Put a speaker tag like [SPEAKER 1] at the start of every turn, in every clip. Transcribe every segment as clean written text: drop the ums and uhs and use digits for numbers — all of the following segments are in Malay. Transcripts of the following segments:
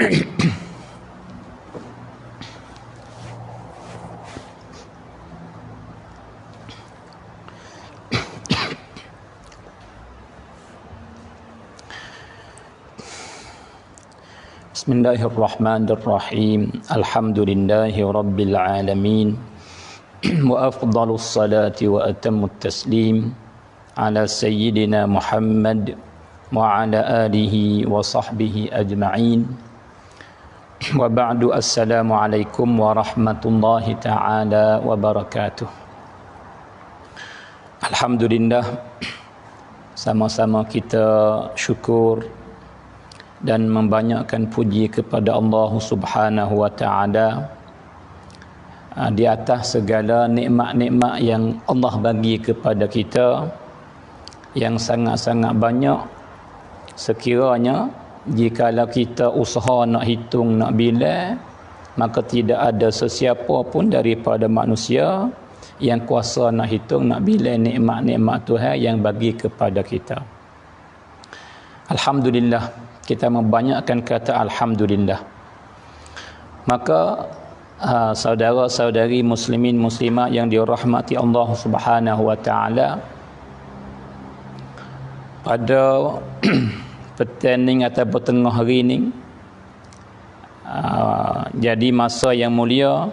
[SPEAKER 1] Bismillahirrahmanirrahim. Alhamdulillahi rabbil alamin. Wa afdalus salati wa atammut taslim ala sayyidina Muhammad wa ala alihi wa sahbihi ajma'in. Wa ba'du, assalamu alaikum warahmatullahi ta'ala wabarakatuh. Alhamdulillah, sama-sama kita syukur dan membanyakkan puji kepada Allah Subhanahu wa taala di atas segala nikmat-nikmat yang Allah bagi kepada kita yang sangat-sangat banyak. Sekiranya jikalau kita usaha nak hitung, nak bilang, maka tidak ada sesiapa pun daripada manusia yang kuasa nak hitung, nak bilang nikmat-nikmat Tuhan yang bagi kepada kita. Alhamdulillah, kita membanyakkan kata alhamdulillah. Maka saudara-saudari muslimin muslimat yang dirahmati Allah Subhanahu wa taala, pada petang ni atau tengah hari ni jadi masa yang mulia,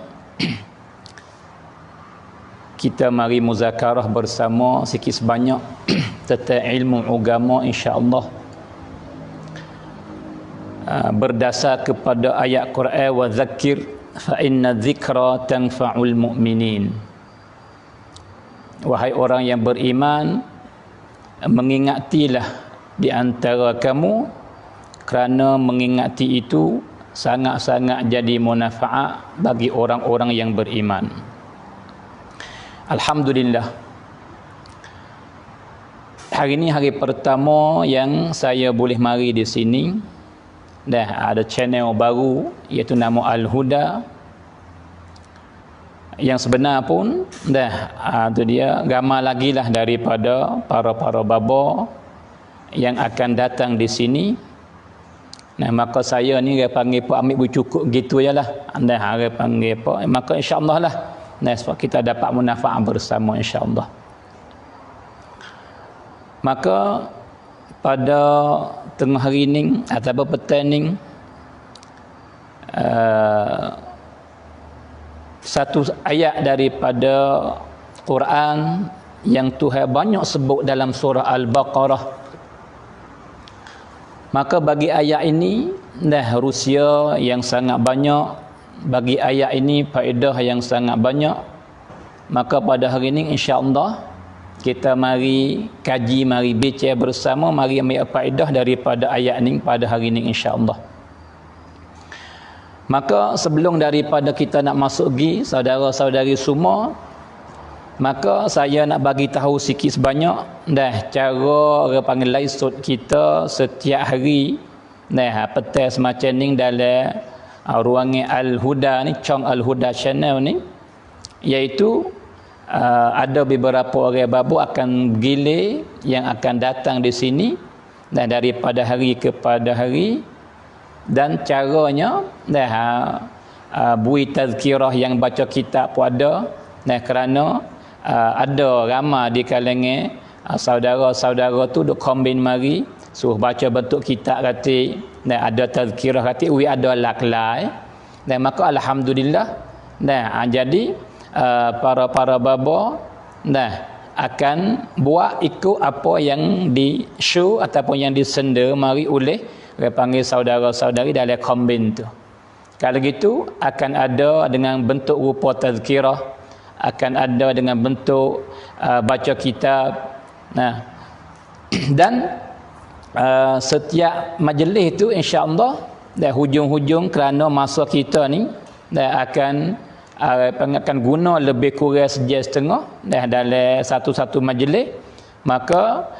[SPEAKER 1] kita mari muzakarah bersama sikit sebanyak tentang ilmu agama, insya-Allah, berdasar kepada ayat Quran, wa dzakir fa inna dzikra tanfa'ul mu'minin. Wahai orang yang beriman, mengingatilah di antara kamu, kerana mengingati itu sangat-sangat jadi manfaat bagi orang-orang yang beriman. Alhamdulillah, hari ini hari pertama yang saya boleh mari di sini. Dah ada channel baru iaitu nama Al-Huda. Yang sebenar pun dah tu dia, ramai lagi lah daripada para baba yang akan datang di sini. Nah, maka saya ni dia panggil apa, ambil bercukup gitu jelah. Dah dia panggil apa, maka insya-Allah lah, nah, sebab kita dapat manfaat bersama insya-Allah. Maka pada tengah hari ni atau petang ni, satu ayat daripada Quran yang Tuhan banyak sebut dalam surah Al-Baqarah. Maka bagi ayat ini dah rusia yang sangat banyak, bagi ayat ini faedah yang sangat banyak. Maka pada hari ini insya-Allah kita mari kaji, mari bincang bersama, mari ambil faedah daripada ayat ini pada hari ini insya-Allah. Maka sebelum daripada kita nak masuk pergi, saudara-saudari semua, maka saya nak bagi tahu sikit sebanyak dah cara orang panggil laisut kita setiap hari dah petang semacam ni dalam ruangan Al-Huda ni, Chong Al-Huda channel ni, iaitu ada beberapa orang babu akan gilir yang akan datang di sini dan daripada hari kepada hari, dan caranya dah bui tazkirah yang baca kitab pun ada. Nah, kerana ada ramai di kalangan saudara-saudara tu duk kombin mari suruh baca bentuk kitab kata, dan ada tazkirah kata we ada laklai. Dan maka alhamdulillah, nah jadi para baba akan buat ikut apa yang di show ataupun yang disenda mari oleh orang panggil saudara-saudari dalam kombin tu. Kalau gitu akan ada dengan bentuk rupa tazkirah, akan ada dengan bentuk baca kitab. Nah, dan setiap majlis itu insya-Allah dah hujung-hujung, kerana masa kita ni dah akan guna lebih kurang sejam setengah dah dalam satu-satu majlis. Maka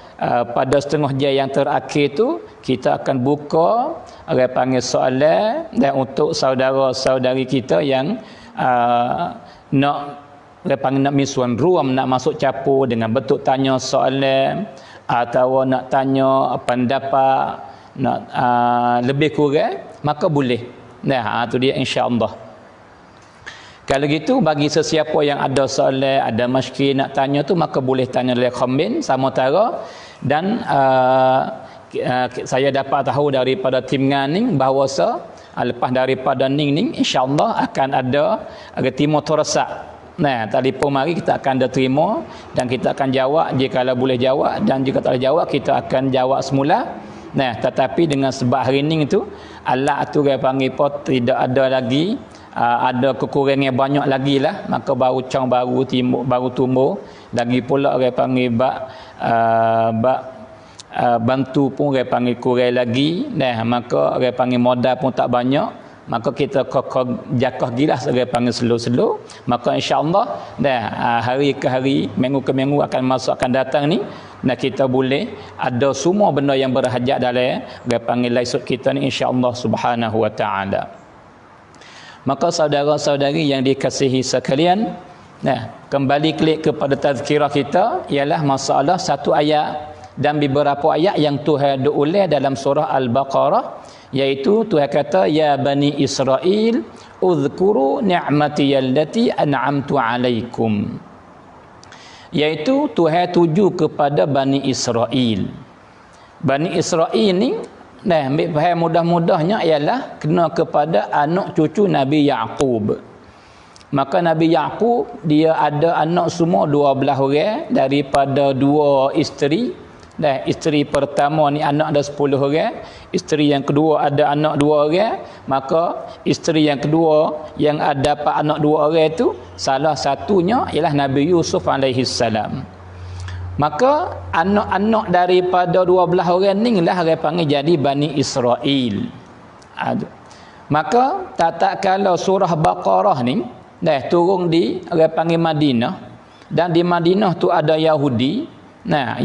[SPEAKER 1] pada setengah jam yang terakhir tu kita akan buka orang panggil soalan dan untuk saudara-saudari kita yang nak orang panggil nak misuan ruam, nak masuk capur dengan bentuk tanya soalan atau nak tanya pendapat. lebih kurang, maka boleh. Nah, tu dia insya-Allah. Kalau gitu bagi sesiapa yang ada soalan, ada masyarakat nak tanya tu, maka boleh tanya oleh komen sama tara. Dan saya dapat tahu daripada tim Nganing bahawa lepas daripada Ning insya-Allah akan ada timur terasa. Nah, telefon mari kita akan terima dan kita akan jawab jika boleh jawab, dan jika tak boleh jawab kita akan jawab semula. Nah, tetapi dengan sebab hari ni itu alat tu dia panggil apa tidak ada lagi, ada kekurangan banyak lagi lah, maka baru cang baru tumbuh lagi pula dia panggil bantu pun dia panggil kurang lagi. Nah, maka dia panggil modal pun tak banyak, maka kita jakah gilas dia panggil slow. Maka insya-Allah hari ke hari, minggu ke minggu akan datang ni, kita boleh ada semua benda yang berhajat dalam dia panggil laisut kita ni insya-Allah subhanahu wa taala. Maka saudara-saudari yang dikasihi sekalian, kembali klik kepada tazkirah kita, ialah masalah satu ayat dan beberapa ayat yang Tuhan ulas dalam surah Al-Baqarah, iaitu Tuhan kata ya bani Israel uzkuru ni'mati allati an'amtu alaikum, iaitu Tuhan tuju kepada Bani Israel. Bani Israel ni ambil faham mudah-mudahnya ialah kena kepada anak cucu Nabi Yaqub. Maka Nabi Yaqub dia ada anak semua 12 orang daripada 2 isteri. Isteri pertama ni anak ada 10 orang, isteri yang kedua ada anak 2 orang, maka isteri yang kedua yang ada dapat anak 2 orang itu salah satunya ialah Nabi Yusuf alaihi salam. Maka anak-anak daripada 12 orang ni lah dia panggil jadi Bani Israel. Maka tak kala surah Baqarah ni turun di dia panggil Madinah, dan di Madinah tu ada Yahudi,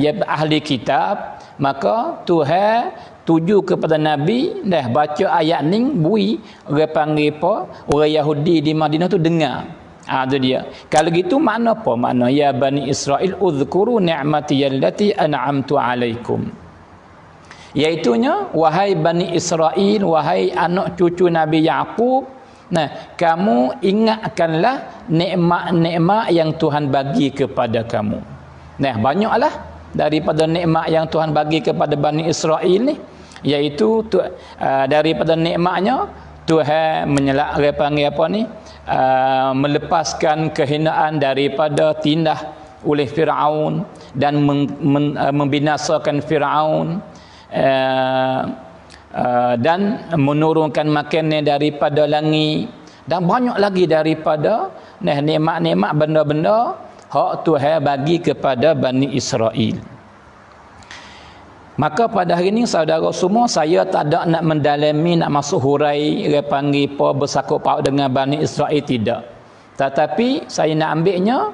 [SPEAKER 1] ya ahli kitab. Maka Tuhan tuju kepada Nabi baca ayat ni bui orang panggil apa orang Yahudi di Madinah tu dengar. Tu dia. Kalau gitu makna apa? Makna ya bani Israel uzkuru ni'mati allati an'amtu alaikum, iaitunya wahai Bani Israel, wahai anak cucu Nabi Yaqub, kamu ingatkanlah nikmat-nikmat yang Tuhan bagi kepada kamu. Banyaklah daripada nikmat yang Tuhan bagi kepada Bani Israel ni, iaitu daripada nikmatnya Tuhan menyelak dia panggil apa ni, melepaskan kehinaan daripada tindah oleh Firaun dan membinasakan Firaun, dan menurunkan makanan daripada langit, dan banyak lagi daripada nikmat-nikmat benda-benda hak Tuhan bagi kepada Bani Israel. Maka pada hari ini saudara semua, saya tak ada nak mendalami, nak masuk hurai dia panggil apa bersangkut paut dengan Bani Israel, tidak. Tetapi saya nak ambilnya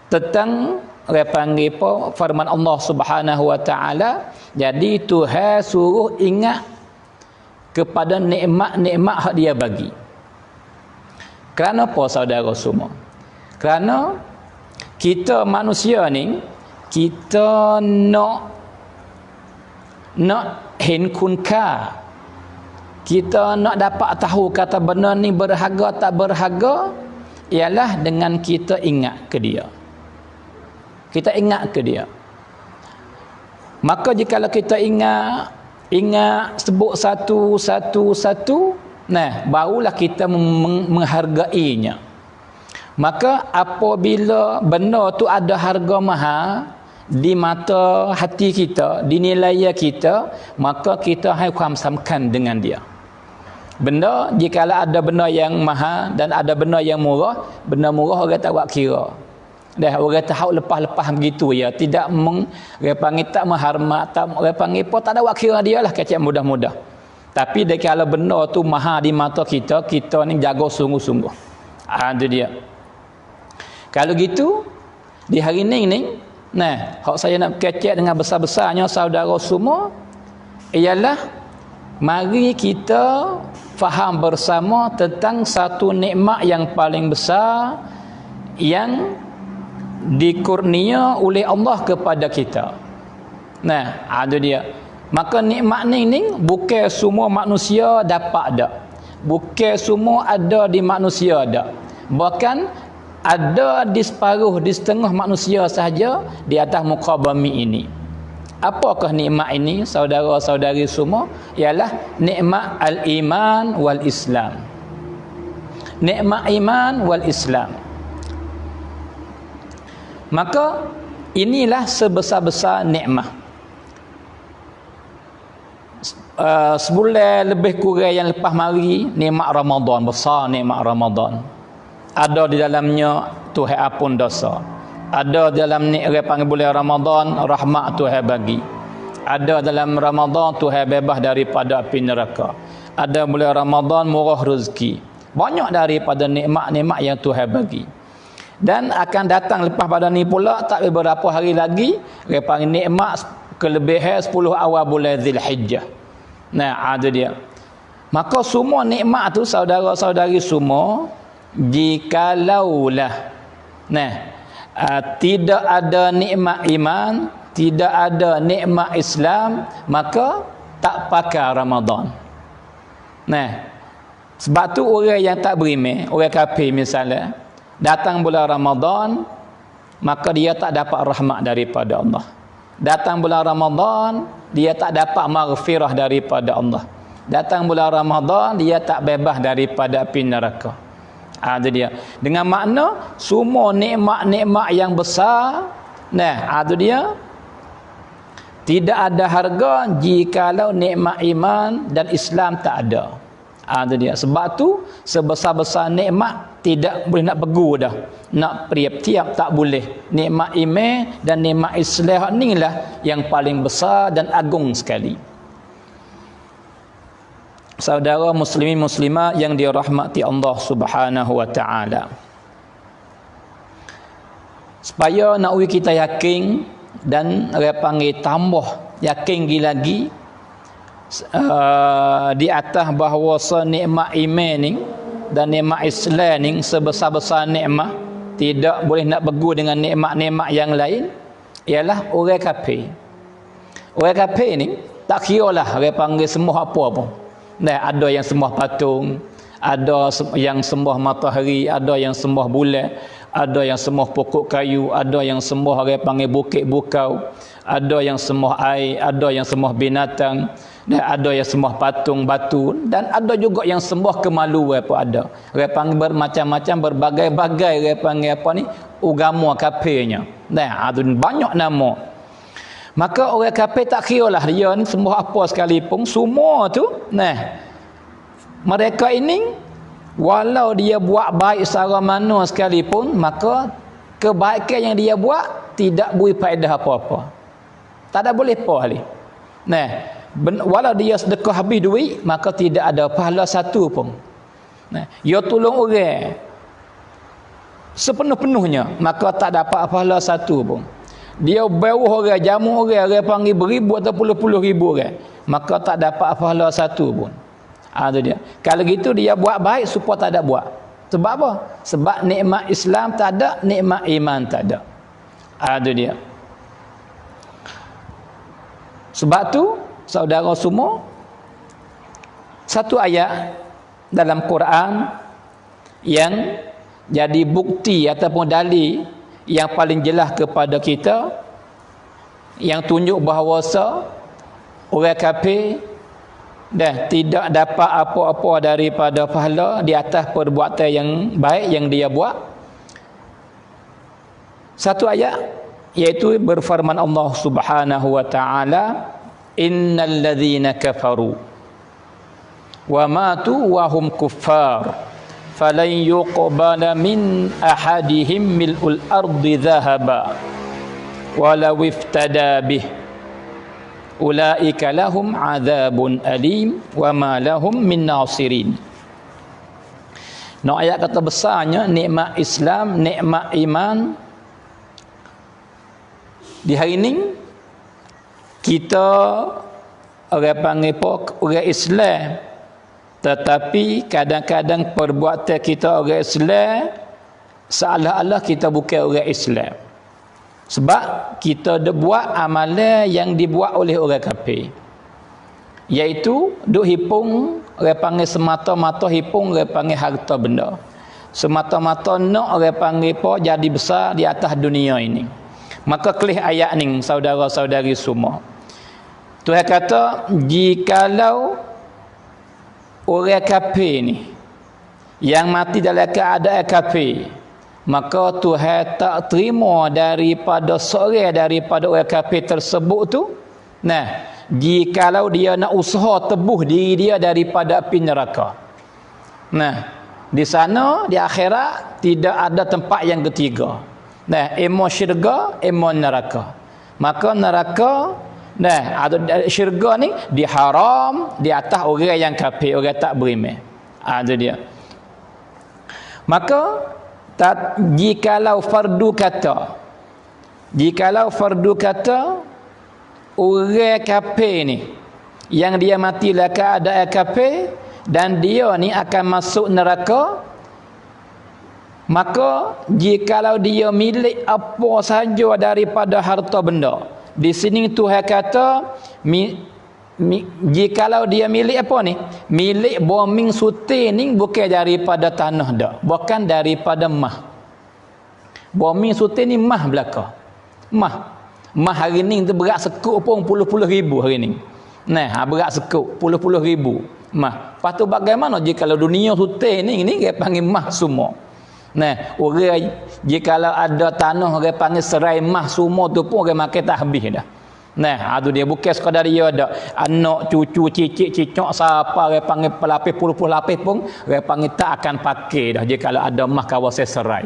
[SPEAKER 1] tentang dia panggil apa firman Allah Subhanahu wa taala. Jadi Tuhan suruh ingat kepada nikmat-nikmat hak dia bagi. Kerana apa saudara semua? Kerana kita manusia ni, kita nak hinkunka, kita nak dapat tahu kata benda ni berharga tak berharga, ialah dengan kita ingat ke dia. Kita ingat ke dia. Maka jikalau kita ingat sebut satu, barulah kita menghargainya. Maka apabila benda tu ada harga mahal di mata hati kita, di nilai kita, maka kita harus samakan dengan dia. Benda, jikalau ada benda yang mahal dan ada benda yang murah, benda murah orang tak buat kira. Orang tahu lepas-lepas begitu ya, tidak dia panggil tak menghormat, tak dia panggil apa, tak ada buat kira dia lah, kecil mudah-mudah. Tapi kalau benda tu mahal di mata kita, kita ni jaga sungguh-sungguh. Itu dia. Kalau gitu di hari ni hak saya nak kecek dengan besar-besarnya saudara semua, ialah mari kita faham bersama tentang satu nikmat yang paling besar yang dikurnia oleh Allah kepada kita. Itu dia. Maka nikmat ni bukan semua manusia dapat dak. Bukan semua ada di manusia dak. Bahkan ada di separuh, di setengah manusia sahaja di atas muka bumi ini. Apakah nikmat ini, saudara-saudari semua? Ialah nikmat al-iman wal Islam. Nikmat iman wal Islam. Maka inilah sebesar-besar nikmat. Sebulan lebih kurang yang lepas mari, nikmat Ramadan, besar nikmat Ramadan. Ada di dalamnya Tuhan ampun dosa. Ada dalam nikmat panggil bulan Ramadan, rahmat Tuhan bagi. Ada dalam Ramadan Tuhan bebas daripada api neraka. Ada bulan Ramadan murah rezeki. Banyak daripada nikmat-nikmat yang Tuhan bagi. Dan akan datang lepas pada ni pula tak beberapa hari lagi, dia panggil nikmat kelebihan 10 awal bulan Zulhijjah. Nah, ada dia. Maka semua nikmat tu saudara-saudari semua, jikalaulah tidak ada nikmat iman, tidak ada nikmat Islam, maka tak pakai Ramadan. Nah, sebab tu orang yang tak beriman, orang kafir misalnya, datang bulan Ramadan, maka dia tak dapat rahmat daripada Allah. Datang bulan Ramadan, dia tak dapat maghfirah daripada Allah. Datang bulan Ramadan, dia tak bebas daripada api neraka. Ada dia. Dengan makna semua nikmat-nikmat yang besar, ada dia, tidak ada harga jikalau nikmat iman dan Islam tak ada. Ada dia. Sebab tu sebesar-besar nikmat tidak boleh nak begu dah. Nak tiap-tiap tak boleh. Nikmat iman dan nikmat Islam inilah yang paling besar dan agung sekali. Saudara muslimin muslimat yang dirahmati Allah Subhanahu wa taala. Supaya nak kita yakin dan panggil tambah yakin lagi di atas bahawa nikmat iman ni dan nikmat Islam ni sebesar-besar nikmat, tidak boleh nak begu dengan nikmat-nikmat yang lain, ialah orang kafir. Orang kafir ni tak kiralah orang panggil sembah apa pun. Ada yang sembah patung, ada yang sembah matahari, ada yang sembah bulan, ada yang sembah pokok kayu, ada yang sembah orang panggil bukit bukau, ada yang sembah air, ada yang sembah binatang, dan ada yang sembah patung batu, dan ada juga yang sembah kemaluan pun ada. Orang panggil bermacam-macam, berbagai-bagai orang panggil apa ni, agama kafirnya. Ada banyak nama. Maka orang kafir tak kiralah dia ni sembah apa sekalipun, semua tu mereka ini walau dia buat baik secara mana sekalipun, maka kebaikan yang dia buat tidak beri faedah apa-apa. Tak ada boleh apa lagi. Walau dia sedekah habis duit, maka tidak ada pahala satu pun. Dia tolong orang sepenuh-penuhnya, maka tak dapat pahala satu pun. Dia bawah orang, jamu orang panggil beribu atau puluh-puluh ribu orang, maka tak dapat pahala satu pun. Ada dia. Kalau gitu dia buat baik supaya tak ada buat. Sebab apa? Sebab nikmat Islam tak ada, nikmat iman tak ada. Ada dia. Sebab tu saudara semua, satu ayat dalam Quran yang jadi bukti ataupun dalil yang paling jelas kepada kita, yang tunjuk bahawa orang kafir dah tidak dapat apa-apa daripada pahala di atas perbuatan yang baik yang dia buat. Satu ayat, iaitu berfirman Allah Subhanahu wa taala, innal ladzina kafaru wa matu wa hum kuffar falan yuqbala min ahadihim mil'ul ardi dhahaba walau iftada bih ulaika lahum adzabun alim wa ma lahum min nasirin. Ayat kata besarnya nikmat Islam, nikmat iman. Di hari ini kita orang panggil orang Islam, tetapi kadang-kadang perbuatan kita orang Islam seolah-olah kita bukan orang Islam. Sebab kita buat amalan yang dibuat oleh orang kafir. iaitu duk hipung orang panggil semata-mata hipung orang panggil harta benda. Semata-mata nak orang panggil apa jadi besar di atas dunia ini. Maka kelih ayat ni saudara-saudari semua. Tuhan kata jikalau orang kafir ni yang mati dalam keadaan kafir, maka Tuhan tak terima daripada seorang daripada orang kafir tersebut tu. Nah, jikalau dia nak usaha tebuh diri dia daripada api neraka. Nah, di sana di akhirat tidak ada tempat yang ketiga. Nah, emo syurga, emo neraka. Maka neraka, nah, ada syurga ni diharam di atas orang yang kafir, orang tak beriman. Itu dia. Maka jikalau fardu kata orang kafir ni yang dia mati dalam keadaan kafir dan dia ni akan masuk neraka, maka jikalau dia milik apa sahaja daripada harta benda, di sini Tuhan kata jikalau dia milik apa ni, milik bombing suti ni bukan daripada tanah dak, bukan daripada mah. Bombing suti ni mah belaka. Mah hari ni tu berat sekuk pun puluh-puluh ribu hari ni. Nah, berat sekuk puluh-puluh ribu mah. Lepas tu bagaimana jikalau dunia suti ni dia panggil mah semua. Nah, orang jikalau ada tanah orang panggil serai mah semua tu pun orang makan tak habis dah. Nah, itu dia bukan sekadar dia ada anak, cucu, cicit, cicak siapa orang panggil pelapis puluh-puluh lapis pun orang panggil tak akan pakai dah jikalau ada mah kawasan serai.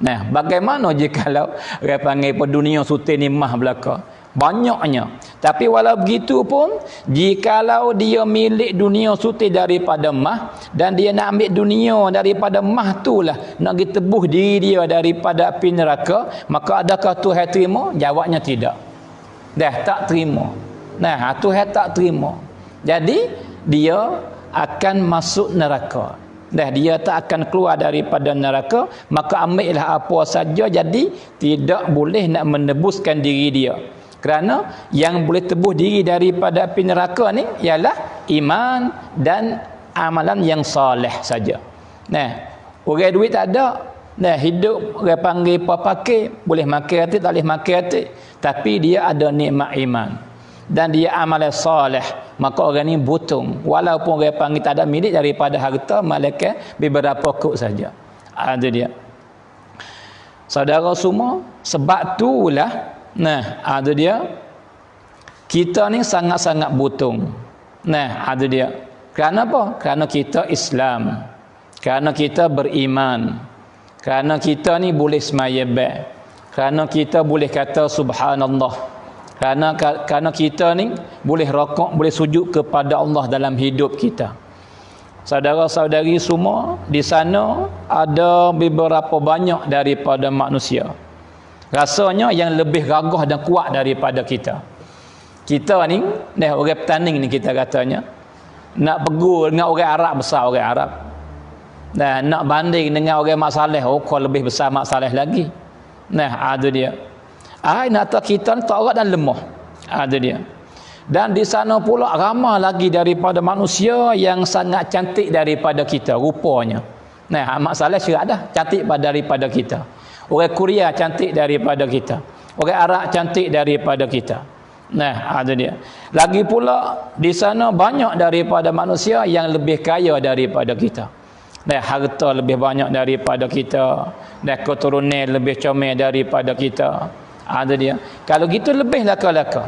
[SPEAKER 1] Nah, bagaimana jikalau orang panggil dunia suti ni mah belaka? Banyaknya. Tapi walau begitu pun jikalau dia milik dunia suti daripada mah dan dia nak ambil dunia daripada mah itulah nak ditebuh diri dia daripada api neraka, maka adakah Tuhan terima? Jawabnya tidak. Dah tak terima. Nah, Tuhan tak terima. Jadi dia akan masuk neraka. Dah dia tak akan keluar daripada neraka, maka ambillah apa saja, jadi tidak boleh nak menebuskan diri dia. Kerana yang boleh tebuh diri daripada api neraka ni ialah iman dan amalan yang soleh saja. Nah, orang duit tak ada, nah hidup orang panggil apa pakai, boleh makan hati, tak boleh makan hati, tapi dia ada nikmat iman dan dia amalan soleh, maka orang ni butung walaupun orang panggil tak ada milik daripada harta, malaikat beberapa kok saja. Ada dia. Saudara semua, sebab itulah nah ada dia kita ni sangat-sangat butung. Nah ada dia. Kerana apa? Kerana kita Islam, kerana kita beriman, kerana kita ni boleh semayabah, kerana kita boleh kata subhanallah, kerana kita ni boleh rokok, boleh sujud kepada Allah dalam hidup kita. Saudara-saudari semua, di sana ada beberapa banyak daripada manusia rasanya yang lebih gagah dan kuat daripada kita. Kita ni orang petanding ni, kita katanya nak pegul dengan orang Arab besar, orang Arab. Nah, nak banding dengan orang Mak Saleh, kau lebih besar Mak Saleh lagi. Nah, ada dia. Nak tahu kita ni taat dan lemah. Ada dia. Dan di sana pula ramai lagi daripada manusia yang sangat cantik daripada kita rupanya. Nah, Mak Saleh syirah dah cantik daripada kita. Orang Korea cantik daripada kita. Orang Arab cantik daripada kita. Nah, ada dia. Lagi pula di sana banyak daripada manusia yang lebih kaya daripada kita. Nah, harta lebih banyak daripada kita. Dan keturunan lebih comel daripada kita. Ada dia. Kalau gitu lebih laka-laka.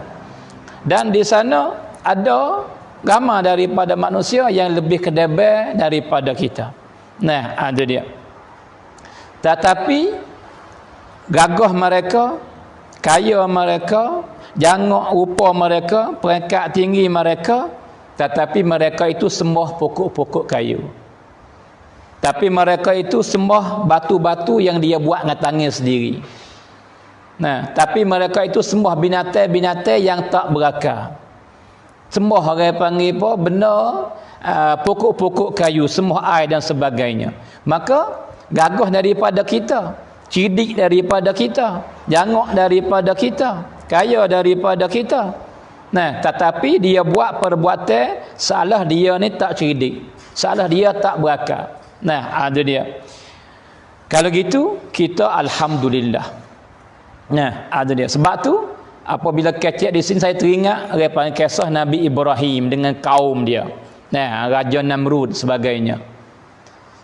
[SPEAKER 1] Dan di sana ada ramai daripada manusia yang lebih kedebel daripada kita. Nah, ada dia. Tetapi gagah mereka, kaya mereka, jangok rupa mereka, peringkat tinggi mereka, tetapi mereka itu sembah pokok-pokok kayu. Tapi mereka itu sembah batu-batu yang dia buat dengan tangan sendiri. Nah, tapi mereka itu sembah binatang-binatang yang tak berakal. Sembah orang panggil apa? Benda pokok-pokok kayu, sembah air dan sebagainya. Maka gagah daripada kita, cidik daripada kita, jangok daripada kita, kaya daripada kita. Nah, tetapi dia buat perbuatan salah dia ni tak cerdik. Salah dia tak berakal. Nah, ada dia. Kalau gitu, kita alhamdulillah. Nah, ada dia. Sebab tu, apabila kecek di sini saya teringat daripada kisah Nabi Ibrahim dengan kaum dia. Nah, Raja Namrud sebagainya.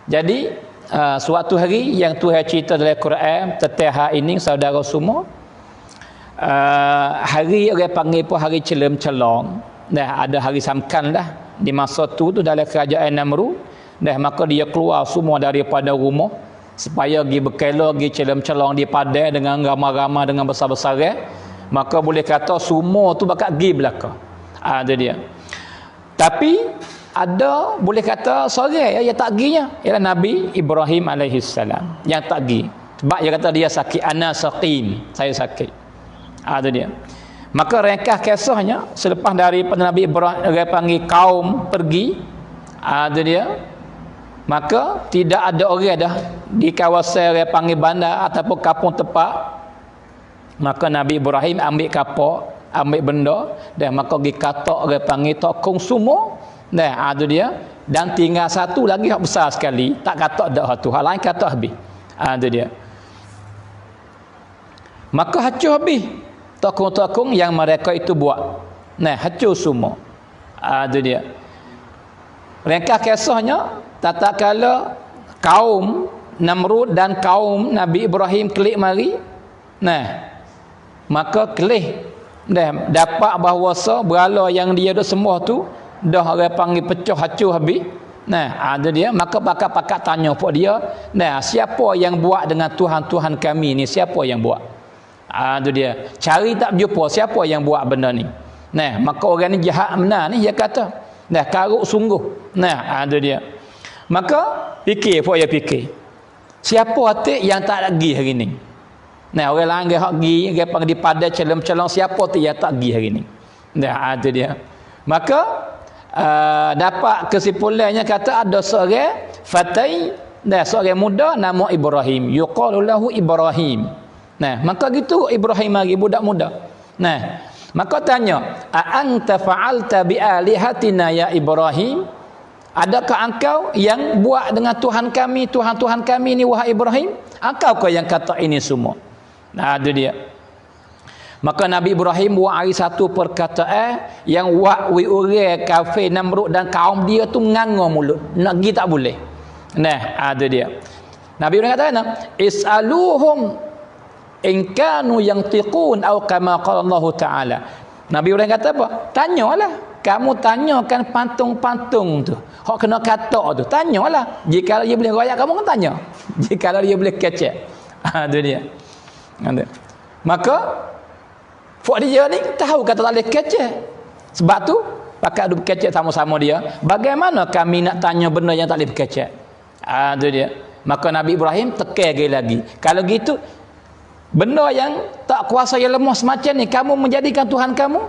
[SPEAKER 1] Jadi, suatu hari yang Tuhan cerita dalam Quran tentang hari ini, saudara semua, hari orang panggil pun hari celem-celong. Dah ada hari samkan lah. Di masa tu dalam kerajaan Namrud. Dah maka dia keluar semua daripada rumah supaya pergi berkela, pergi celem-celong di padai dengan ramai-ramai, dengan besar-besar. Maka boleh kata semua tu bakal pergi belakang. Ada dia. Tapi ada boleh kata seorang yang tak perginya ialah Nabi Ibrahim alaihissalam yang tak pergi. Sebab dia kata dia sakit, ana saqim, saya sakit. Ada dia. Maka ringkas kisahnya selepas daripada Nabi Ibrahim dia panggil kaum pergi, ada dia. Maka tidak ada orang dah di kawasan dia panggil bandar ataupun kampung tepat. Maka Nabi Ibrahim ambil kapal, ambil benda dan maka pergi katak dia panggil tokong semua. Nah, ada dia. Dan tinggal satu lagi yang besar sekali, tak katak dak satu, hal lain katak habis. Ada dia. Maka hancur habis tokong-tokong yang mereka itu buat. Nah, hancur semua. Ada dia. Ringkas kisahnya, tatkala kaum Namrud dan kaum Nabi Ibrahim kelik mari, nah, maka kelih dah dapat bahawasa berhala yang dia dah sembah tu dah orang panggil pecah hancur habis. Nah, ada dia. Maka pakak-pakak tanya pok dia, nah, siapa yang buat dengan Tuhan-Tuhan kami ni, siapa yang buat? Ada dia. Cari tak berjumpa siapa yang buat benda ni. Nah, maka orang ni jahat benar ni, dia kata, dah karuk sungguh. Nah, ada dia. Maka fikir pok dia fikir, siapa hati yang tak pergi hari ni? Nah, orang lain dia hak pergi, dia panggil di padai celem-celong, siapa tu yang tak pergi hari ni? Nah, ada dia. Maka dapat kesimpulannya kata ada seorang fatai, seorang muda nama Ibrahim, yuqalu lahu Ibrahim. Nah, maka gitu Ibrahim lagi budak muda. Nah, maka tanya, a anta fa'alta bi alihatina ya Ibrahim? Adakah engkau yang buat dengan Tuhan kami, Tuhan-Tuhan kami ni wahai Ibrahim? Engkau kau yang kata ini semua. Nah, ada dia. Maka Nabi Ibrahim buat hari satu perkataan yang wakwi orang kafir Namrud dan kaum dia tu mengangur mulut. Nak pergi tak boleh. Nah, ada dia. Nabi Ibrahim kata apa? Is'aluhum in kanu yantiqun atau kama qala Allah Taala. Nabi Ibrahim kata apa? Tanyalah. Kamu tanyakan pantung-pantung tu. Hak kena kata tu. Tanyalah. Jika dia boleh royak kamu kan tanya. Jika dia boleh kecek. Ada dia. Ada. Maka Fok dia ni tahu kata tak boleh kecek. Sebab tu pakai adu kecek sama-sama dia. Bagaimana kami nak tanya benda yang tak boleh kecek? Ada dia. Maka Nabi Ibrahim tekan lagi. Kalau gitu benda yang tak kuasa yang lemah semacam ni kamu menjadikan Tuhan kamu?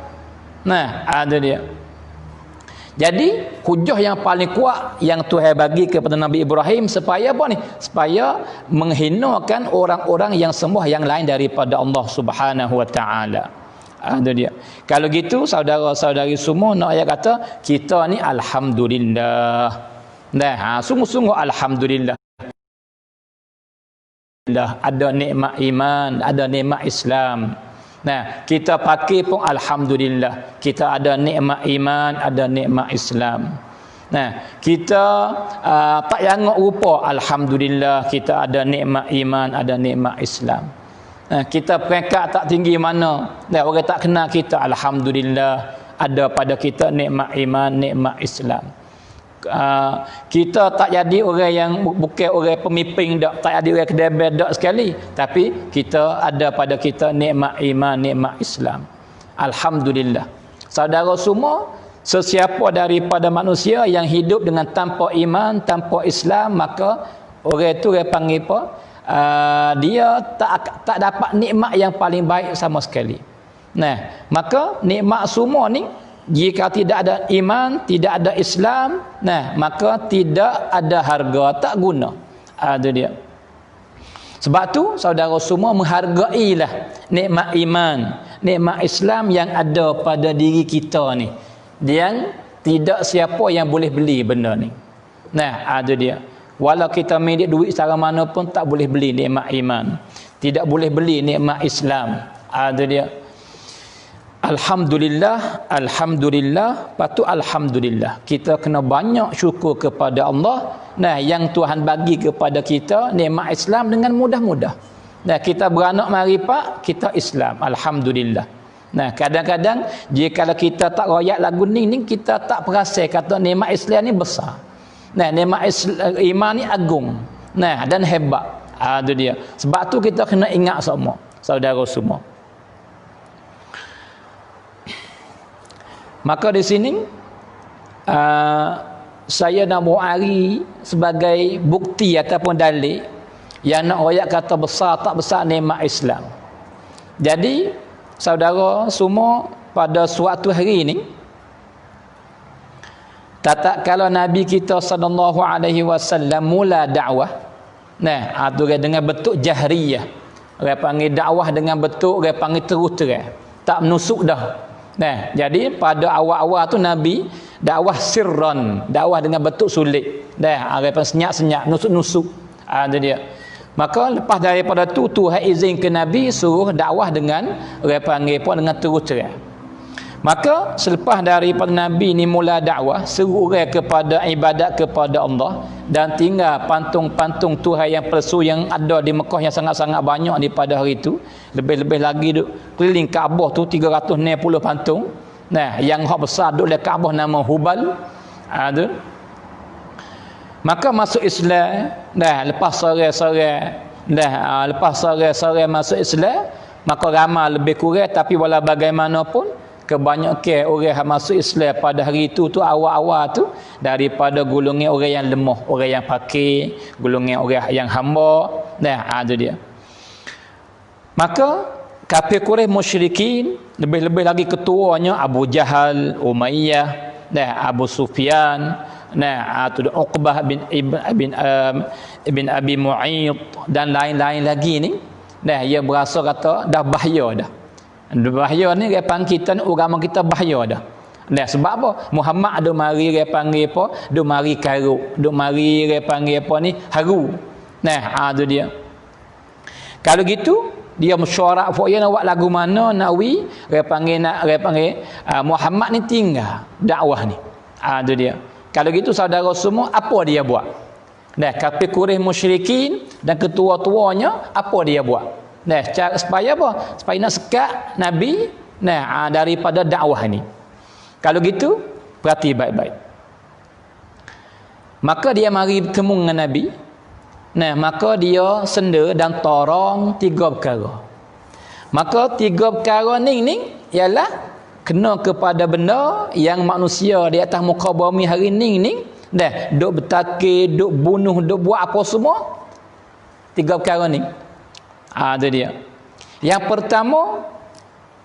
[SPEAKER 1] Nah, ada dia. Jadi hujah yang paling kuat yang Tuhan bagi kepada Nabi Ibrahim supaya apa ni? Supaya menghinakan orang-orang yang sembah yang lain daripada Allah Subhanahu wa taala. Ada dia. Kalau gitu saudara-saudari semua nak ayat kata kita ni alhamdulillah. Nah, sungguh-sungguh alhamdulillah. Ada nikmat iman, ada nikmat Islam. Nah, kita pakai pun alhamdulillah. Kita ada nikmat iman, ada nikmat Islam. Nah, kita tak yanggok rupa alhamdulillah kita ada nikmat iman, ada nikmat Islam. Nah, kita peringkat tak tinggi mana. Nah, orang tak kenal kita alhamdulillah ada pada kita nikmat iman, nikmat Islam. Kita tak jadi orang yang bukan orang pemimpin dak, tak jadi orang kedebel dak sekali, tapi kita ada pada kita nikmat iman, nikmat Islam. Alhamdulillah. Saudara semua, sesiapa daripada manusia yang hidup dengan tanpa iman, tanpa Islam, maka orang itu dia panggil apa? Dia tak dapat nikmat yang paling baik sama sekali. Nah, maka nikmat semua ni jika tidak ada iman, tidak ada Islam, nah maka tidak ada harga, tak guna. Ada dia. Sebab tu saudara semua menghargailah nikmat iman, nikmat Islam yang ada pada diri kita ni. Yang tidak siapa yang boleh beli benda ni. Nah, ada dia. Walau kita milik duit secara mana pun tak boleh beli nikmat iman. Tidak boleh beli nikmat Islam. Ada dia. Alhamdulillah, alhamdulillah, patut alhamdulillah. Kita kena banyak syukur kepada Allah. Nah, yang Tuhan bagi kepada kita nikmat Islam dengan mudah-mudah. Nah, kita beranak mari pak, kita Islam, alhamdulillah. Nah, kadang-kadang jika kita tak royak lagu ni kita tak perasan kata nikmat Islam ni besar. Nah, nikmat iman ni agung. Nah, dan hebat. Itu dia. Sebab tu kita kena ingat semua, saudara semua. Maka di sini saya nak buari sebagai bukti ataupun dalil yang nak royak kata besar tak besar nikmat Islam. Jadi saudara semua, pada suatu hari ini tatkala Nabi kita sallallahu alaihi wasallam mula dakwah, nah tu dengan bentuk jahriyah, orang panggil dakwah dengan bentuk orang panggil terus terang, tak menusuk dah. Nah, jadi pada awal-awal tu Nabi dakwah sirran, dakwah dengan bentuk sulit. Dah, apa senyap-senyap, nusuk-nusuk. Itu dia. Maka lepas daripada tu Tuhan izin ke Nabi suruh dakwah dengan orang panggil pun dengan terus terang. Maka selepas daripada Nabi ni mula dakwah, seru orang kepada ibadat kepada Allah dan tinggal pantung-pantung Tuhan yang palsu yang ada di Mekah yang sangat-sangat banyak ni pada hari itu. Lebih-lebih lagi duk keliling Kaabah tu 360 pantung. Nah, yang hak besar duk dekat Kaabah nama Hubal. Tu. Maka masuk Islam, dah lepas sore-sore, lepas sore-sore masuk Islam, maka ramai lebih kurang tapi walau bagaimanapun kebanyakan orang yang masuk Islam pada hari itu tu awal-awal tu daripada golongan orang yang lemah, orang yang fakir, golongan orang yang hamba. Nah, itu dia. Maka kafir Quraisy musyrikin, lebih-lebih lagi ketuanya Abu Jahal, Umayyah, nah Abu Sufyan, nah itu Uqbah bin Abi Mu'ayth dan lain-lain lagi ni. Nah, ia berasa kata dah bahaya dah. Bahaya ni dia panggil kita ni agama kita bahaya dah. Nah, sebab apa? Muhammad ada mari dia panggil apa? Dia mari karuk, dia mari dia panggil apa ni? Haru. Nah, itu dia. Kalau gitu dia mesyuarat fok nak buat lagu mana nak dia panggil Muhammad ni tinggal dakwah ni. Itu dia. Kalau gitu saudara semua apa dia buat? Nah, kafir Quraisy musyrikin dan ketua-tuanya apa dia buat? Nah, cara supaya apa? Supaya nak sekat Nabi daripada dakwah ni. Kalau gitu, perhati baik-baik. Maka dia mari bertemu dengan Nabi. Nah, maka dia senda dan torong 3 perkara. Maka 3 perkara ni ialah kena kepada benda yang manusia di atas muka bumi hari ni duk bertakir, duk bunuh, duk buat apa semua. 3 perkara ni. Itu dia. Yang pertama,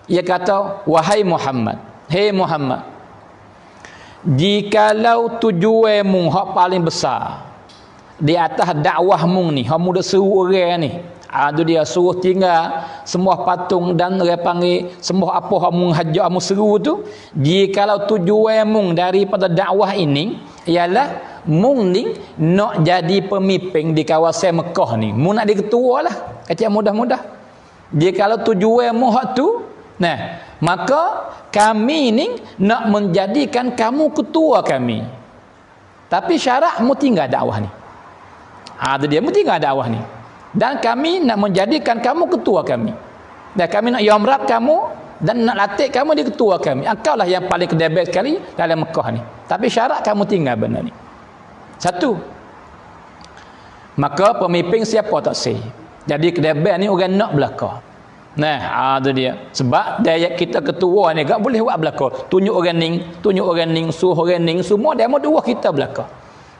[SPEAKER 1] ia kata, wahai Muhammad, hei Muhammad, jikalau tujuanmu hak paling besar di atas dakwahmu ni, hak muda seru orang ni, itu dia suruh tinggal semua patung dan dia panggil semua apa hak menghajar mu seru tu, jikalau tujuanmu daripada dakwah ini ialah mung ni nak jadi pemimpin di kawasan Mekah ni, mu nak jadi ketua lah, kata mudah-mudah. Jikalau tujuanmu hak tu, nah, maka kami ni nak menjadikan kamu ketua kami. Tapi syarat mu tinggal dakwah ni. Itu dia, mu tinggal dakwah ni. Dan kami nak menjadikan kamu ketua kami. Dan kami nak yamrat kamu dan nak latih kamu di ketua kami. Engkau lah yang paling kedebet sekali dalam Mekah ni. Tapi syarat kamu tinggal benda ni. Satu. Maka pemimpin siapa tak sih? Jadi kedebet ni orang nak belaka. Nah, itu dia. Sebab daya kita ketua ni tak boleh buat belaka. Tunjuk orang ning, suruh orang ning, semua dia mau dua kita belaka.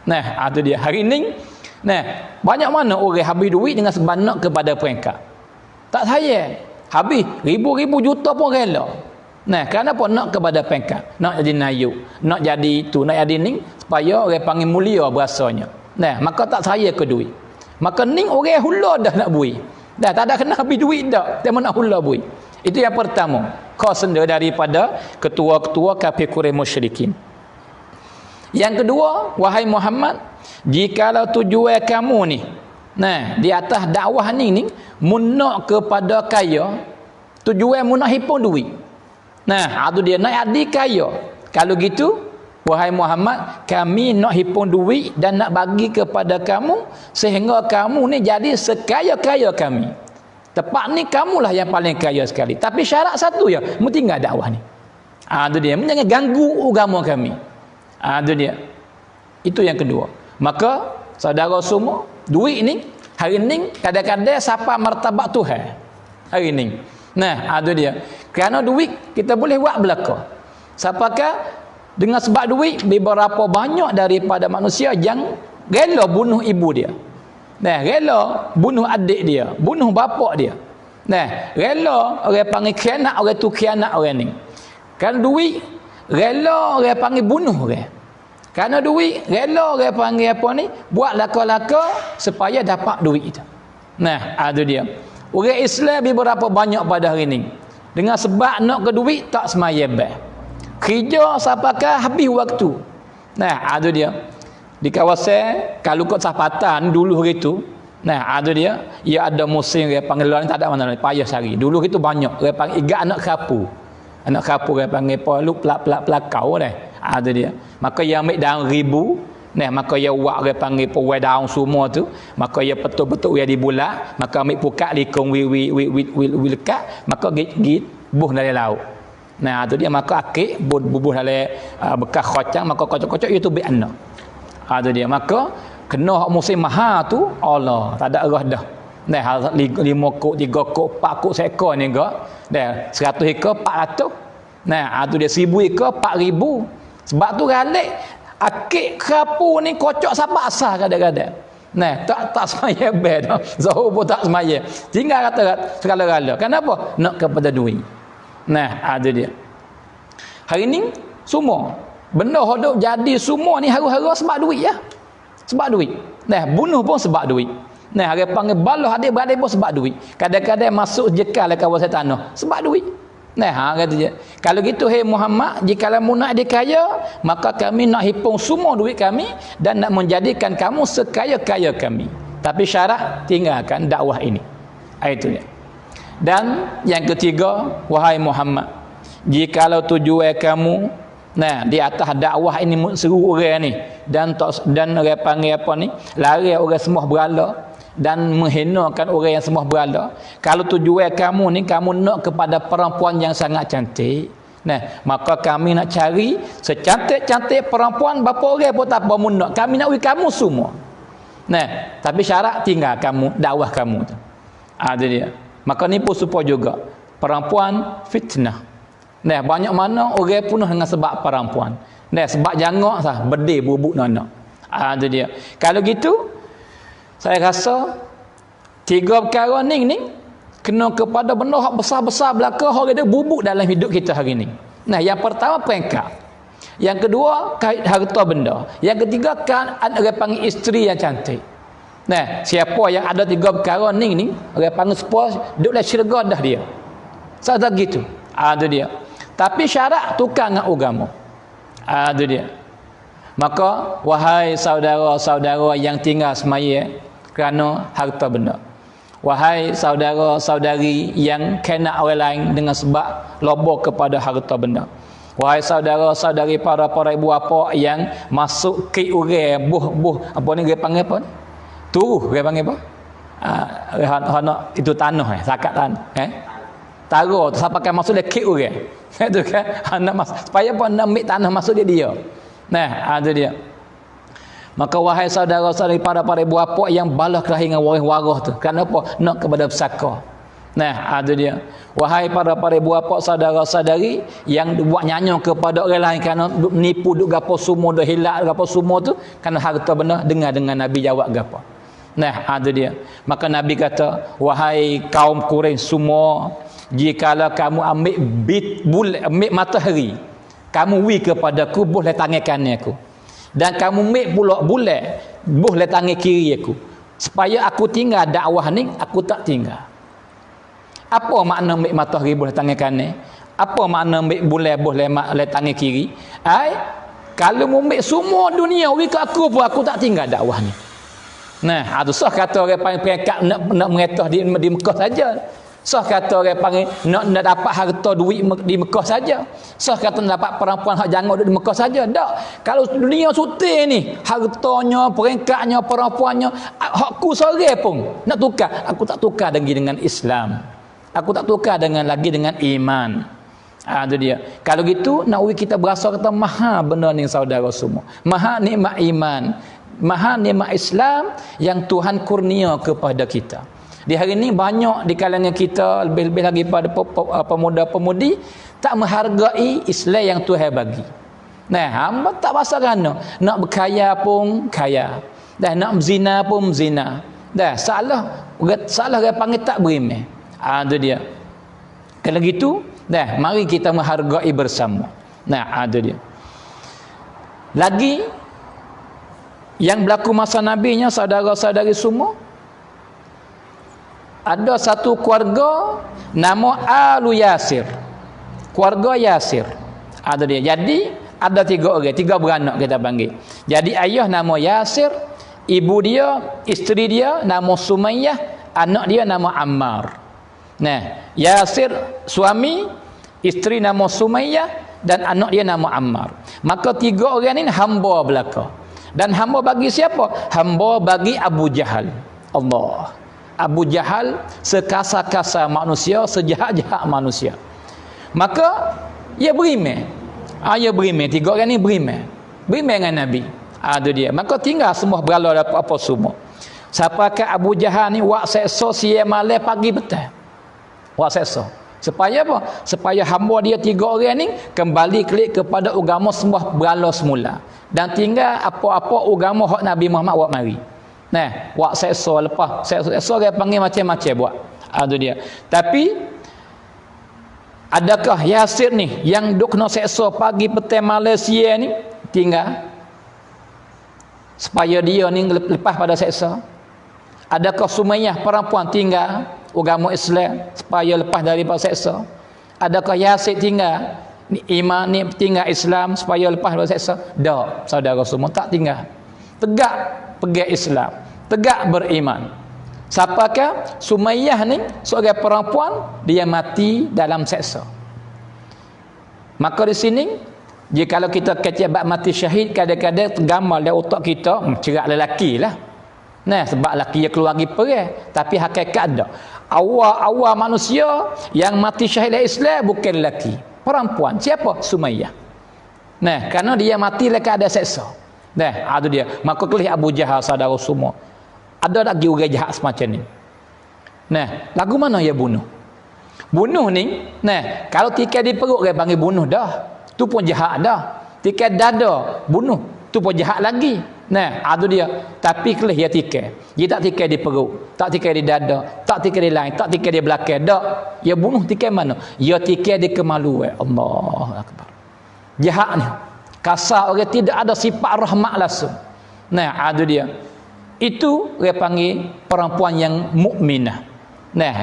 [SPEAKER 1] Nah, itu dia. Hari ni, nah, banyak mana orang habis duit dengan sebab nak kepada peringkat. Tak saya. Habis ribu-ribu juta pun rela. Nah, kenapa nak kepada peringkat? Nak jadi nayuk, nak jadi itu, nak jadi ni supaya orang panggil mulia berasanya. Nah, maka tak saya ke duit. Maka ning orang hula dah nak bui. Dah tak ada kena habis duit dah. Dia nak hula bui. Itu yang pertama. Khasnya daripada ketua-ketua kafir Quraisy musyrikin. Yang kedua, wahai Muhammad, jikalau tujuan kamu ni, nah, di atas dakwah ni munak kepada kaya, tujuan munak hipun duit. Nah, itu dia nak adik kaya. Kalau gitu, wahai Muhammad, kami nak hipun duit dan nak bagi kepada kamu sehingga kamu ni jadi sekaya-kaya kami. Tepat ni kamulah yang paling kaya sekali. Tapi syarat satu ya, mesti tinggal dakwah ni. Itu dia, jangan ganggu agama kami. Itu dia. Itu yang kedua. Maka saudara semua, duit ni hari ni kadang-kadang siapa martabat Tuhan. Hari ni. Nah, itu dia. Kerana duit kita boleh buat belaka. Siapakah dengan sebab duit beberapa banyak daripada manusia yang rela bunuh ibu dia. Nah, rela bunuh adik dia, bunuh bapak dia. Nah, rela orang panggil khianat, orang tu khianat orang ni. Kan duit rela orang panggil bunuh orang. Kerana duit rela orang panggil apa ni, buat laka-laka supaya dapat duit itu. Nah, itu dia. Orang Islam beberapa banyak pada hari ni dengan sebab nak ke duit tak semayang bah. Kerja sapakah habis waktu. Nah, itu dia. Di kawasan kalau kot Sapatan dulu gitu. Nah, itu dia. Ia ada musim dia panggil luar ni tak ada mana payah cari. Dulu gitu banyak dia panggil igat anak kapu. Anak kapu dia panggil apa lu pelakau dah. Itu dia. Maka ia ambil daun ribu. Nah, maka ia buat dia panggil pewai daun semua tu. Maka ia betul-betul ia dibulat. Maka ambil pukat likung wi lekat. Maka git buh dari laut. Nah, itu dia. Maka akik bubuh dari bekas kocang. Maka kocok-kocok itu be anak. Itu dia. Maka kena musim mahal tu Allah tak ada erah dah. Nah, 5 kok, 3 kok, 4 kok seekor ni gak. Dah 100 ekor 400. Nah, itu dia 1000 ekor 4000. Sebab tu galik akik kerapu ni kocok siapa asal kadang-kadang. Nah, tak semaya bed dah. Zuhur pun tak semaya. Tinggal kata segala-gala. Kenapa? Nak kepada duit. Nah, itu dia. Hari ni semua benda hidup jadi semua ni haru-haru sebab duit ya. Sebab duit. Nah, bunuh pun sebab duit. Nah, orang panggil balah adik-beradik pun sebab duit. Kadang-kadang masuk jekal ke kawasan tanah sebab duit. Nah, kata dia. Kalau gitu hai Muhammad, jika kamu nak dikaya, maka kami nak hipung semua duit kami dan nak menjadikan kamu sekaya-kaya kami. Tapi syarat tinggalkan dakwah ini. Itu dia. Dan yang ketiga, wahai Muhammad, jikalau tujuan kamu di atas dakwah ini seru orang ni dan orang panggil apa ni, lari orang semua berala dan menghinakan orang yang semua berala. Kalau tujuan kamu ni kamu nak kepada perempuan yang sangat cantik, maka kami nak cari secantik-cantik perempuan berapa orang pun tak apa nak. Kami nak kamu semua. Tapi syarat tinggal kamu dakwah kamu tu. Ada dia. Maka ni pun supaya juga perempuan fitnah. Banyak mana orang penuh dengan sebab perempuan. Sebab jangak sah, berdeh bubuk nak. Itu dia. Kalau gitu, saya rasa 3 perkara ni kena kepada benda hak besar-besar belaka orang dia bubuk dalam hidup kita hari ni. Yang pertama peringkat. Yang kedua kait harta benda. Yang ketiga kan orang panggil isteri yang cantik. Siapa yang ada 3 perkara ni orang panggil sepuluh duduk dalam syurga dah dia. Saya gitu. Itu dia. Tapi syarat tukar dengan agama. Itu dia. Maka wahai saudara-saudara yang tinggal semaya kerana harta benda. Wahai saudara-saudari yang kena orang lain dengan sebab lobo kepada harta benda. Wahai saudara-saudari para ibu bapa yang masuk ke orang buh apa ni dia panggil apa? Turuh dia panggil apa? Itu tanah zakat tanah. Tara tu siapa kan masuk dia kek orang. Itu kan supaya apa nak ambil tanah masuk dia. Itu dia. Maka wahai saudara-saudari para ibu bapa yang balas kelahi dengan waris-waris tu. Kenapa? Nak kepada pesaka. Itu dia. Wahai para ibu bapa saudara-saudari yang buat nyanyi kepada orang lain kerana menipu duk gapo semua dah hilak gapo semua tu kerana harta benda dengar dengan Nabi jawab gapo. Itu dia. Maka Nabi kata, wahai kaum Quraisy semua, jikalau kamu ambil matahari, kamu wi kepadaku boleh tangan kanan aku. Dan kamu ambil pula bulan boleh tangan kiri aku. Supaya aku tinggal dakwah ni, aku tak tinggal. Apa makna ambil matahari boleh tangan kanan? Apa makna ambil bulan boleh tangan kiri? Kalau ambil semua dunia ke aku pun aku tak tinggal dakwah ni. Nah, ada sah kata orang panggil peringkat nak mengetah di Mekah saja. Sah kata orang panggil nak dapat harta duit di Mekah saja. Sah kata nak dapat perempuan hak janggut di Mekah saja. Tak. Kalau dunia suti ni, hartanya, peringkatnya, perempuannya, hakku sore pun nak tukar, aku tak tukar lagi dengan Islam. Aku tak tukar lagi dengan iman. Itu dia. Kalau gitu, nak kita berasa kata maha benda ni saudara semua. Maha nikmat iman, maha nikmat Islam yang Tuhan kurnia kepada kita. Di hari ini banyak di kalangan kita, lebih-lebih lagi pada pemuda-pemudi, tak menghargai Islam yang Tuhan bagi. Nah, hamba tak pasal kerana nak berkaya pun kaya, dah nak berzina pun berzina. Dah salah dia panggil tak berimeh. Itu dia. Kalau gitu, dah mari kita menghargai bersama. Nah, itu dia. Lagi yang berlaku masa Nabi-nya, saudara-saudari semua, ada satu keluarga nama Alu Yasir. Keluarga Yasir. Ada dia. Jadi ada 3 orang, 3 beranak kita panggil. Jadi ayah nama Yasir, ibu dia, isteri dia nama Sumayyah, anak dia nama Ammar. Nah, Yasir suami, isteri nama Sumayyah dan anak dia nama Ammar. Maka 3 orang ini hamba belaka. Dan hamba bagi siapa? Hamba bagi Abu Jahal. Allah. Abu Jahal sekasar-kasar manusia, sejahat-jahat manusia. Maka ia berimeh. Ia berimeh. 3 orang ni berimeh. Berimeh dengan Nabi. Itu dia. Maka tinggal semua berala apa semua. Siapa ke Abu Jahal ni wak seksa siang malam pagi petang. Wak seksa. Supaya apa? Supaya hamba dia 3 orang ni kembali klik kepada agama sembah berhala semula. Dan tinggal apa-apa agama hak Nabi Muhammad buat mari. Nah, wak seksa lepas. Seksa dia panggil macam-macam buat. Itu dia. Tapi adakah Yasir ni yang duk kena seksa pagi petang malam siang ni tinggal supaya dia ni lepas pada seksa? Adakah Sumayyah perempuan tinggal agama Islam supaya lepas daripada seksa? Adakah Yasir tinggal iman ni tinggal Islam supaya lepas daripada seksa? Tak, saudara semua, tak tinggal. Tegak pegang Islam, tegak beriman. Siapakah Sumayyah ni? Seorang perempuan, dia mati dalam seksa. Maka di sini, jika kalau kita kecil bab mati syahid, kadang-kadang tergambar dalam otak kita cerak lelaki lah. Nah, sebab lelaki dia keluar pergi perang, tapi hakikat ada. Awal manusia yang mati syahid dalam Islam bukan lelaki, perempuan. Siapa? Sumayyah. Nah, kerana dia mati lekat ada seksa. Nah, itu dia. Maka kelih Abu Jahal, saudara semua. Ada lagi orang jahat semacam ni. Nah, lagu mana dia bunuh? Bunuh ni, nah, kalau tikai di perut dia panggil bunuh dah. Tu pun jahat dah. Tikai dada, bunuh. Tu pun jahat lagi. Nah, itu dia. Tapi kelih dia tikai. Dia tak tikai di perut, tak tikai di dada, tak tikai di lain, tak tikai di belakang. Tak. Dia bunuh tikai mana? Dia tikai di kemaluan. Allahu Akbar. Jahat ni. Kasar orang, tidak ada sifat rahmat langsung. Nah, itu dia. Itu dia panggil perempuan yang mukminah. Nah,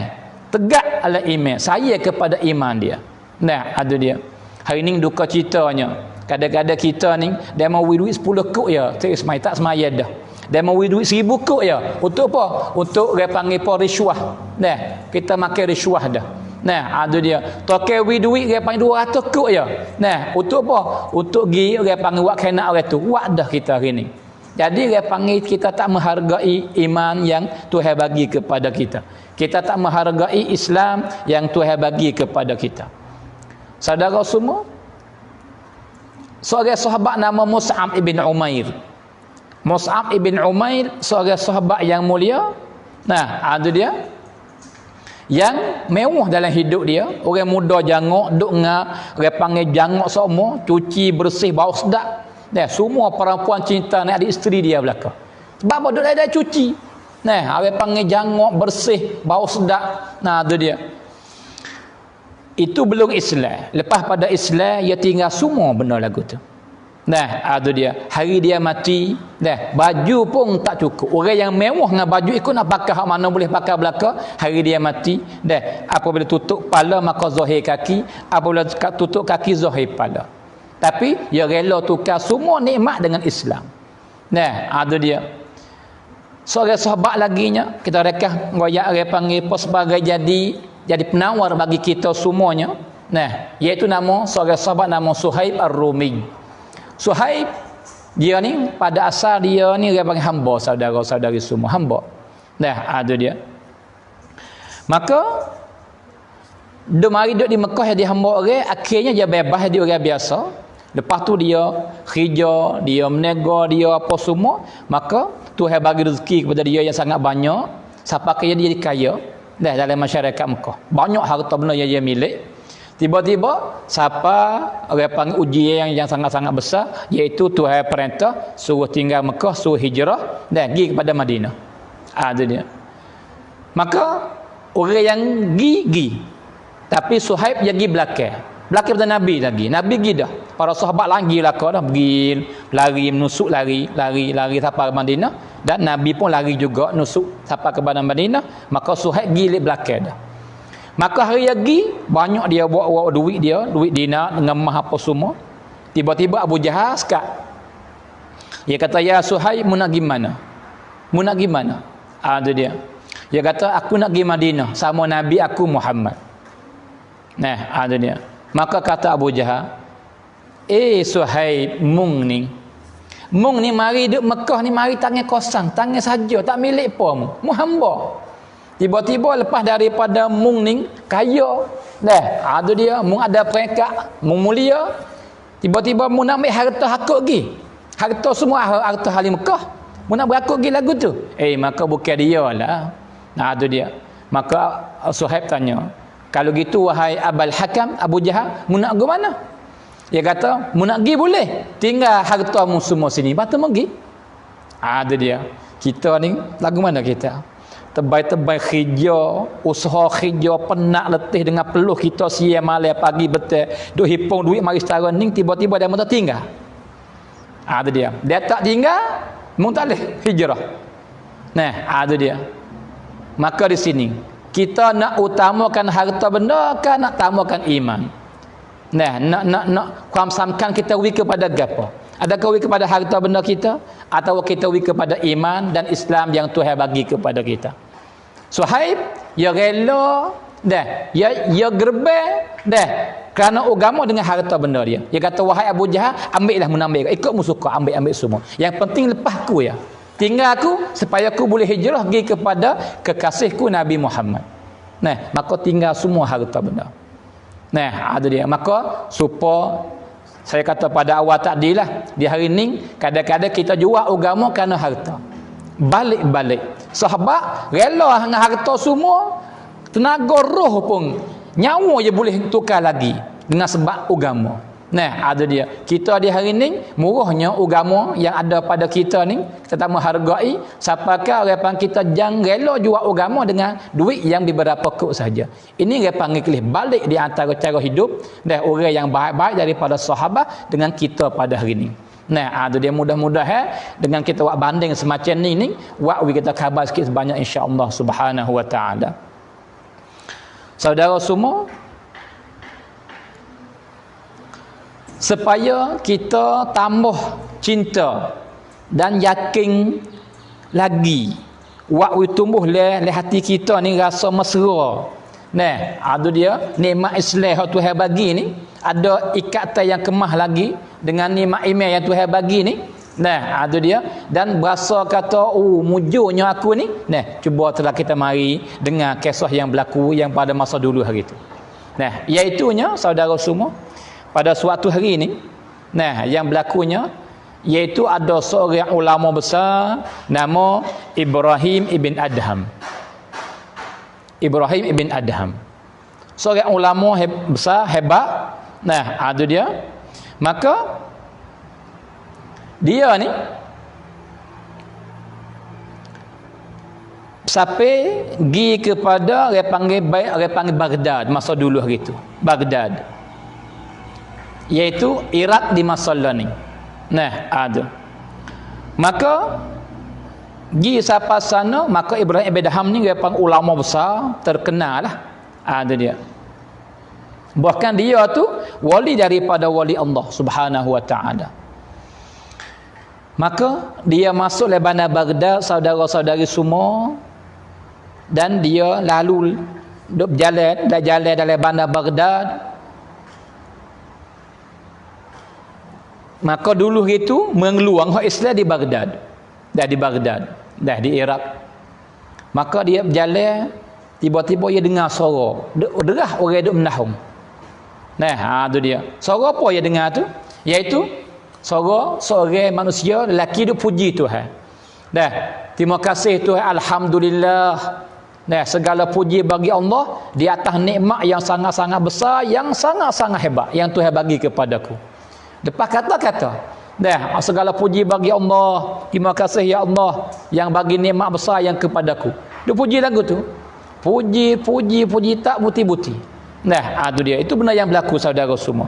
[SPEAKER 1] tegak ala iman, saya kepada iman dia. Nah, itu dia. Hari ni duka citanya. Kadang-kadang kita ni dia mau duit 10 kok ya, tak semaya dah. Dia mau duit 1000 kok ya. Untuk apa? Untuk dia panggil riswah. Nah, kita makan riswah dah. Nah, itu dia. Tokai duit dia panggil 200 kok ya. Nah, untuk apa? Untuk gi dia panggil wak kena orang tu. Wak dah kita hari ni. Jadi dia panggil kita tak menghargai iman yang Tuhan bagi kepada kita. Kita tak menghargai Islam yang Tuhan bagi kepada kita. Saudara semua, seorang sahabat nama Mus'ab ibn Umair. Mus'ab ibn Umair seorang sahabat yang mulia. Nah, itu dia. Yang mewah dalam hidup dia. Orang muda jangok, duk ngah, orang panggil jangok semua, cuci bersih, bau sedap. Nah, semua perempuan cinta nak ada isteri dia belaka. Sebab apa? Duk ada cuci. Nah, orang panggil jangok bersih, bau sedap. Nah, itu dia. Itu belum Islam. Lepas pada Islam, dia tinggal semua benda lagu tu. Nah, ada dia. Hari dia mati, dah baju pun tak cukup. Orang yang mewah dengan baju ikut nak pakai hak mana boleh pakai belaka. Hari dia mati, dah apabila tutup kepala maka zahir kaki, apabila tutup kaki zahir kepala. Tapi dia rela tukar semua nikmat dengan Islam. Nah, ada dia. Seorang sahabat laginya kita rekah ngoyak orang panggil apa sebagai jadi penawar bagi kita semuanya. Nah, iaitu nama seorang sahabat nama Suhaib Ar-Rumi. Suhaib dia ni pada asal dia ni orang panggil hamba, saudara-saudari semua hamba. Nah, ada dia. Maka dia mari duduk di Mekah dia hamba orang, akhirnya dia bebas dia orang biasa. Lepas tu dia kerja, dia menega, dia apa semua, maka Tuhan bagi rezeki kepada dia yang sangat banyak sampai dia kaya dah dalam masyarakat Mekah. Banyak harta benda yang dia milik. Tiba-tiba siapa orang panggil ujian yang sangat-sangat besar, iaitu Tuhan perintah suruh tinggal Mekah, suruh hijrah dan pergi kepada Madinah. Ada dia. Maka orang yang pergi, tapi Suhaib dia pergi belakang pada Nabi lagi. Nabi pergi dah. Para sahabat lagi belakang dah pergi lari menusuk lari sampai ke Madinah, dan Nabi pun lari juga nusuk sampai ke Madinah. Maka Suhaib pergi belakang dah. Maka hari lagi banyak dia bawa duit dinar dengan mah apa semua. Tiba-tiba Abu Jahal sekat. Dia kata, "Ya Suhaib, mu nak gimana? Mu nak gimana?" Ada dia. Dia kata, "Aku nak pergi Madinah sama Nabi aku Muhammad." Nah, ada dia. Maka kata Abu Jahal, Suhaib, mung ni mari duduk Mekah ni mari tangan kosong, tangan saja, tak milik apa mu hamba. Tiba-tiba lepas daripada mung ni kaya dah, ada dia mung ada peringkat mung mulia, tiba-tiba mu nak ambil harta hakut lagi, harta semua harta ahli Mekah mu nak berakut lagi lagu tu. Maka bukan dia lah. Nah, ada dia. Maka Suhaib tanya, "Kalau gitu wahai Abul Hakam, Abu Jahal, mu nak ke mana?" Dia kata, "Mu nak pergi boleh, tinggal hartamu semua sini, batu mu pergi." Ada dia. Kita ni lagu mana kita? Tebal-tebal kerja, usaha kerja, penat letih dengan peluh kita siang malam pagi betul. Duk hipung duit mari setara ni, tiba-tiba dia minta tinggal. Ada dia. Dia tak tinggal, mu tak boleh hijrah. Nah, ada dia. Maka di sini kita nak utamakan harta benda kan nak utamakan iman. Nah, nak kuamsamkan kita wi kepada gapo? Adakah wi kepada harta benda kita atau kita wi kepada iman dan Islam yang Tuhan bagi kepada kita? Suhaib ya rela dah, ya gerbel dah kerana agama dengan harta benda dia. Dia kata, "Wahai Abu Jahal, ambillah munambil, ikut mu suka, ambil semua. Yang penting lepas aku ya. Tinggal aku supaya aku boleh hijrah pergi kepada kekasihku Nabi Muhammad." Nah, maka tinggal semua harta benda. Nah, ada dia. Maka supaya saya kata pada awal tadi lah, di hari ni kadang-kadang kita jual agama kerana harta. Balik-balik. Sahabat rela dengan harta semua, tenaga roh pun, nyawa je boleh tukar lagi dengan sebab agama. Nah, ada dia. Kita di hari ni murahnya agama yang ada pada kita ni, kita tak menghargai. Siapakah orang kita jangan rela jual agama dengan duit yang beberapa kok saja. Ini dia panggil kelih balik di antara cara hidup dan orang yang baik-baik daripada sahabat dengan kita pada hari ni. Nah, ada dia mudah-mudahan dengan kita buat banding semacam ni buat kita khabar sikit sebanyak insya-Allah Subhanahu wa taala. Saudara semua, supaya kita tambah cinta dan yakin lagi, buat tumbuh le hati kita ni rasa mesra. Nah, ada dia nikmat Islam yang Tuhan bagi ni, ada ikatan yang kemah lagi dengan nikmat iman yang Tuhan bagi ni. Nah, ada dia dan berasa kata, mujurnya aku ni. Nah, cuba telah kita mari dengar kisah yang berlaku yang pada masa dulu hari itu. Nah, iaitunya saudara semua, pada suatu hari ni, nah, yang berlakunya iaitu ada seorang ulama besar nama Ibrahim ibn Adham. Ibrahim ibn Adham, seorang ulama besar hebat. Nah, ada dia. Maka dia ni sampai pergi kepada orang panggil Baghdad masa dulu hari itu. Baghdad iaitu Iraq di masa ni. Nah, ada. Maka gi sampai sana, maka Ibrahim ibn Adham ni dia pang ulama besar terkenal lah. Ada dia. Bahkan dia tu wali daripada wali Allah Subhanahu wa taala. Maka dia masuk le bandar Baghdad, saudara-saudari semua, dan dia lalu duk jalan dalam bandar Baghdad. Maka dulu itu mengeluang hak Islam di Baghdad. Dah di Iraq. Maka dia berjalan, tiba-tiba dia dengar suara derah orang duk menahung. Nah, tu dia. Suara apa dia dengar tu? Iaitu suara seorang manusia lelaki duk puji Tuhan. Dah, terima kasih Tuhan, alhamdulillah. Nah, segala puji bagi Allah di atas nikmat yang sangat-sangat besar, yang sangat-sangat hebat yang Tuhan bagi kepadaku. Lepas kata-kata, dah, segala puji bagi Allah, terima kasih ya Allah yang bagi nikmat besar yang kepadaku. Dia puji lagu tu. Puji tak buti-buti. Nah, itu dia. Itu benda yang berlaku saudara semua.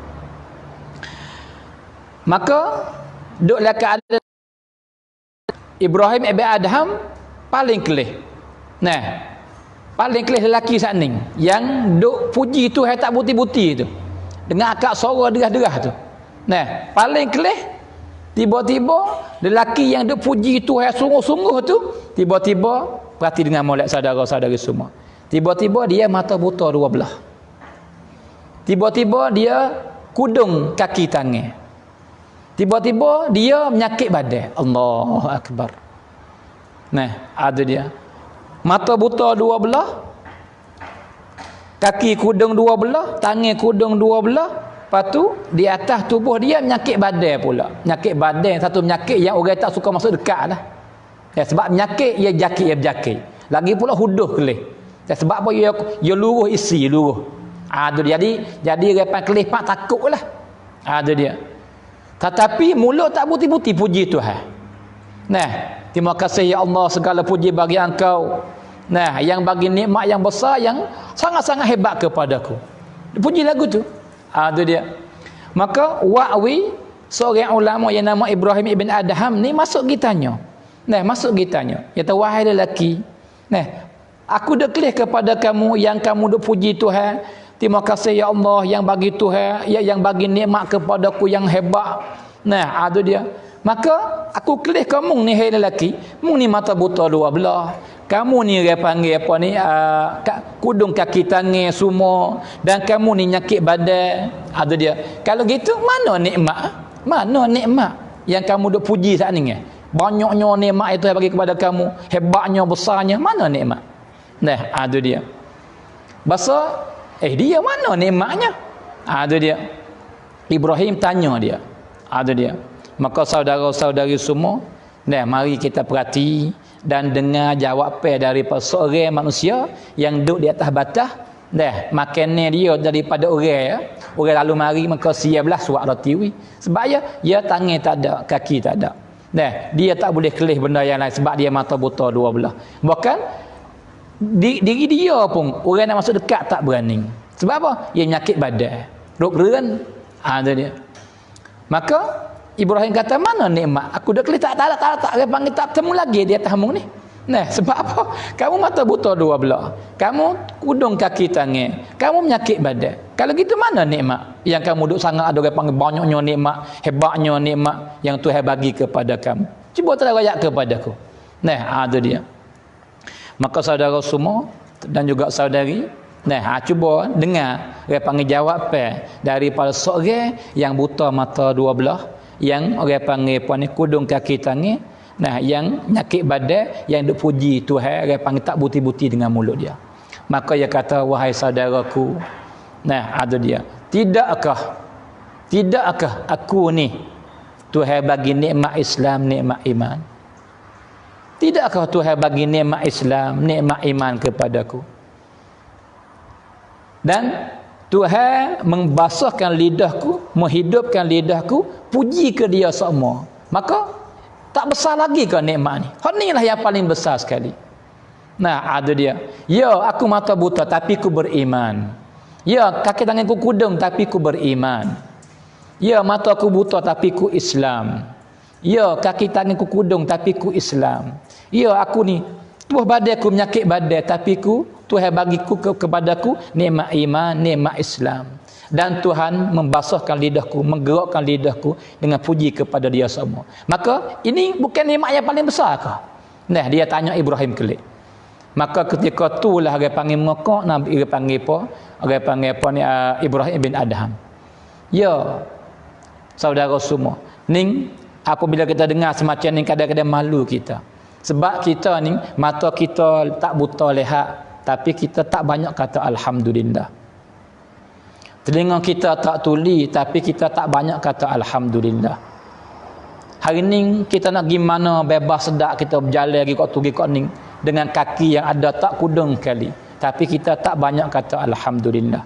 [SPEAKER 1] Maka duklah keadaan Ibrahim ibn Adham paling kelih. Nah, paling kelih lelaki saat ni yang duk puji Tuhan tak buti-buti tu. Dengan akak suara derah-derah tu. Nah, paling kelih tiba-tiba lelaki yang duk puji Tuhan sungguh-sungguh tu, tiba-tiba perhati dengan molek saudara-saudari semua. Tiba-tiba dia mata buta dua belah. Tiba-tiba dia kudung kaki tangan. Tiba-tiba dia menyakit badan. Allahu akbar. Nah, ada dia. Mata buta dua belah, kaki kudung dua belah, tangan kudung dua belah. Lepas tu di atas tubuh dia menyakit badan pula. Menyakit badan, satu penyakit yang orang tak suka masuk dekat lah. Ya, sebab penyakit ia berjakit. Lagi pula huduh kelih. Ya, sebab apa ia luruh isi luruh. Tu jadi repan kelih pak takutlah. Tu dia. Tetapi mulut tak buti-buti puji Tuhan. Nah, terima kasih ya Allah, segala puji bagi Engkau. Nah, yang bagi nikmat yang besar yang sangat-sangat hebat kepadaku. Puji lagu tu. Tu dia. Maka Wa'wi, seorang ulama yang nama Ibrahim ibn Adham ni masuk gitanya. Nah, masuk gitanya. Dia kata, wahai lelaki. Nah, aku deklih kepada kamu yang kamu duk puji Tuhan. Terima kasih ya Allah yang bagi Tuhan, yang bagi nikmat kepadaku yang hebat. Nah, tu dia. Maka aku kelih kamu ni hai lelaki, mu ni mata buta dua belah. Kamu ni dia panggil apa ni? Kudung kaki tangan semua, dan kamu ni nyakit badan. Tu dia. Kalau gitu mana nikmat? Mana nikmat yang kamu duk puji saat ni? Banyaknya nikmat itu yang bagi kepada kamu, hebatnya, besarnya, mana nikmat? Nah, tu dia. Bahasa dia mana nikmatnya? Tu dia. Ibrahim tanya dia. Tu dia. Maka saudara-saudari semua, nah, mari kita perhati dan dengar jawapan daripada seorang manusia yang duduk di atas batah. Nah, makannya dia daripada orang ya. Orang lalu mari maka siap belah suak roti wi. Sebab ya tangan tak ada, kaki tak ada. Nah, dia tak boleh kelih benda yang lain sebab dia mata buta dua belah. Bahkan diri dia pun orang nak masuk dekat tak berani. Sebab apa? Dia menyakit badan. Duk geren. Tu dia. Maka Ibrahim kata, mana nikmat? Aku dah kelih tak panggil tak temu lagi dia tamu ni. Nah, sebab apa? Kamu mata buta dua belah. Kamu kudung kaki tangan. Kamu menyakit badan. Kalau gitu mana nikmat? Yang kamu duk sangat ada orang panggil banyaknya nikmat, hebatnya nikmat yang Tuhan bagi kepada kamu. Cuba terayak kepadaku. Nah, tu dia. Maka saudara semua dan juga saudari, nah, cuba dengar dia panggil jawapan daripada seorang yang buta mata dua belah, yang orang panggil apa ni, kudung kaki tangan, nah, yang nyakit badan, yang duk puji Tuhan, orang panggil tak buti-buti dengan mulut dia. Maka dia kata, wahai saudaraku, nah, ada dia, tidakkah aku ni Tuhan bagi nikmat Islam, nikmat iman? Tidakkah Tuhan bagi nikmat Islam, nikmat iman kepadaku? Dan Tuhan membasuhkan lidahku, menghidupkan lidahku, puji ke dia semua. Maka tak besar lagi ke nikmat ni? Hak ni lah yang paling besar sekali. Nah, ada dia. Ya, aku mata buta tapi ku beriman. Ya, kaki tanganku kudung tapi ku beriman. Ya, mata aku buta tapi ku Islam. Ya, kaki tangan ku kudung tapi ku Islam. Ya, aku ni tuah badan aku menyakit badan tapi ku Tuhan bagiku kepadaku nikmat iman, nikmat Islam. Dan Tuhan membasuhkan lidahku, menggerakkan lidahku dengan puji kepada Dia semua. Maka ini bukan nikmat yang paling besar ke? Nah, dia tanya Ibrahim kelik. Maka ketika itulah dia panggil mengokok, Nabi dia panggil apa? Dia panggil apa ni, Ibrahim bin Adham. Ya, saudara semua, ning apabila kita dengar semacam ni kadang-kadang malu kita. Sebab kita ni mata kita tak buta lihat, tapi kita tak banyak kata alhamdulillah. Telinga kita tak tuli, tapi kita tak banyak kata alhamdulillah. Hari ni kita nak gimana bebas sedak kita berjalan lagi kat tu kat ni dengan kaki yang ada tak kudung kali, tapi kita tak banyak kata alhamdulillah.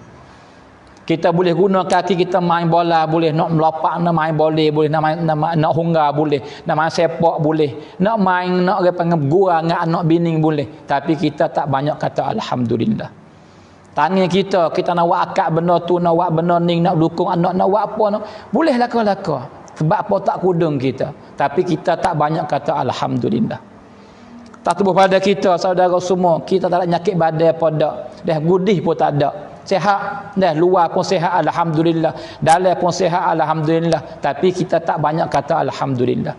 [SPEAKER 1] Kita boleh guna kaki kita main bola, boleh nak melopak nak main boleh, boleh nak hunggar boleh, nak main sepak boleh, nak main nak panggil gua dengan anak bini boleh, tapi kita tak banyak kata alhamdulillah. Tangan kita nak buat akad benda tu, nak buat benda ni, nak dukung anak, nak buat apa, boleh laka-laka. Sebab apa tak kudung kita, tapi kita tak banyak kata alhamdulillah. Tak tubuh pada kita saudara semua, kita tak ada nyakit badan apa dak, dah gudih pun tak ada. Sihat, dah luar pun sihat alhamdulillah, dalam pun sihat alhamdulillah, tapi kita tak banyak kata alhamdulillah.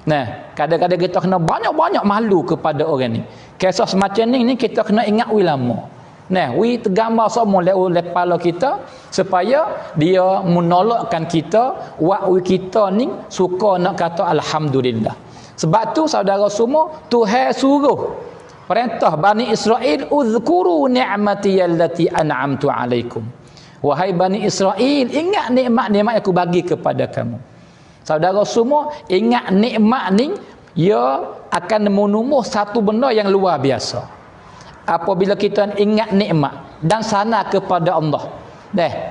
[SPEAKER 1] Nah, kadang-kadang kita kena banyak-banyak malu kepada orang ni. Kisah semacam ni kita kena ingat ulama. Nah, tergambar semua oleh kepala kita supaya dia menolakkan kita, buat kita ni suka nak kata alhamdulillah. Sebab tu saudara semua, Tuhan suruh perintah Bani Israel, uzkuru ni'mati allati an'amtu alaikum. Wahai Bani Israel, ingat nikmat-nikmat yang aku bagi kepada kamu. Saudara semua, ingat nikmat ni ia akan menumbuh satu benda yang luar biasa. Apabila kita ingat nikmat dan sana kepada Allah.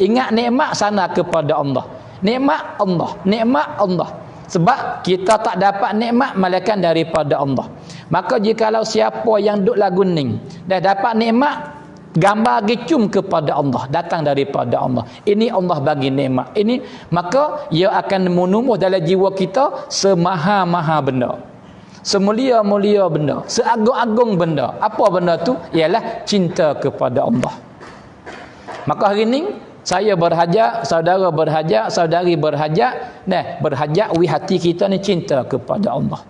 [SPEAKER 1] Ingat nikmat sana kepada Allah. Nikmat Allah, nikmat Allah. Sebab kita tak dapat nikmat melainkan daripada Allah. Maka jikalau siapa yang duk lagu ning dah dapat nikmat, gambar gicum kepada Allah, datang daripada Allah. Ini Allah bagi nikmat. Ini maka ia akan menumbuh dalam jiwa kita semaha-maha benda. Semulia-mulia benda, seagung-agung benda. Apa benda tu? Ialah cinta kepada Allah. Maka hari ni saya berhajat, saudara berhajat, saudari berhajat, berhajat hati kita ni cinta kepada Allah.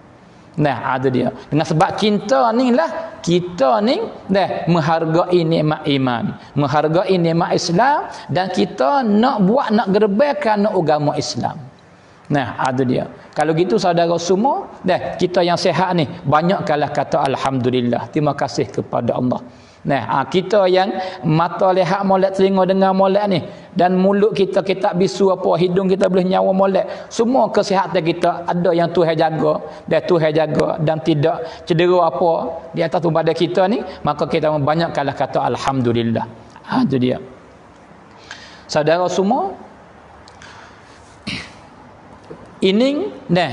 [SPEAKER 1] Nah, ada dia. Dengan sebab cinta ni lah kita ni menghargai nikmat iman, menghargai nikmat Islam, dan kita nak buat, nak gerbekkan agama Islam. Nah, ada dia. Kalau gitu saudara semua, kita yang sihat ni banyakkanlah kata alhamdulillah, terima kasih kepada Allah. Nah, kita yang mata lihat molek, telinga dengar molek ni, dan mulut kita tak bisu apa, hidung kita boleh nyawa molek, semua kesihatan kita ada yang Tuhan jaga, dan Tuhan jaga dan tidak cedera apa di atas tubuh badan kita ni, maka kita membanyakkanlah kata alhamdulillah. Itu dia. Saudara semua, ini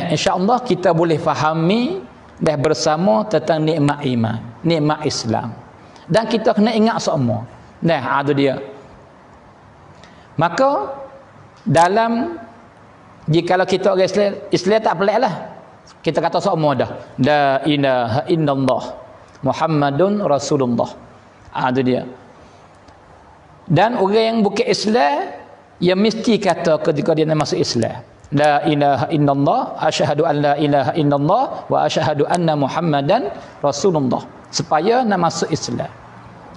[SPEAKER 1] insya-Allah kita boleh fahami bersama tentang nikmat iman, nikmat Islam. Dan kita kena ingat semua. Itu dia. Maka dalam jikalau kita orang Islam tak peliklah. Kita kata semua dah. La ilaha illallah Muhammadun Rasulullah. Itu dia. Dan orang yang bukan Islam, ia mesti kata ketika dia nak masuk Islam, la ilaha illallah, asyhadu an la ilaha illallah wa asyhadu anna Muhammadan Rasulullah, supaya nak masuk Islam.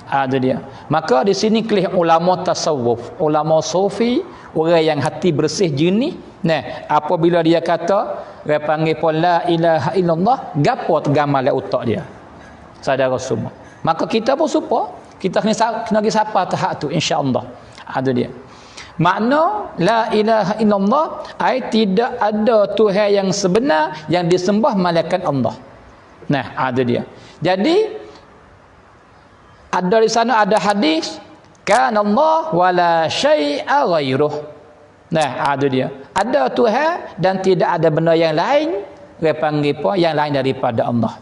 [SPEAKER 1] Ada dia. Maka di sini kelih ulama tasawuf, ulama sufi, orang yang hati bersih jernih. Apabila dia kata, dia panggil pun la ilaha illallah, gapo tergamal dalam otak dia. Saudara semua. Maka kita pun supaya kita kena pergi siapa tahap tu, insya-Allah. Ada dia. Makna la ilaha illallah ai tidak ada Tuhan yang sebenar yang disembah melainkan Allah. Ada dia. Jadi ada di sana ada hadis, kana Allah wala syai'a ghairuh. Ada dia. Ada Tuhan dan tidak ada benda yang lain, dia panggil apa, yang lain daripada Allah.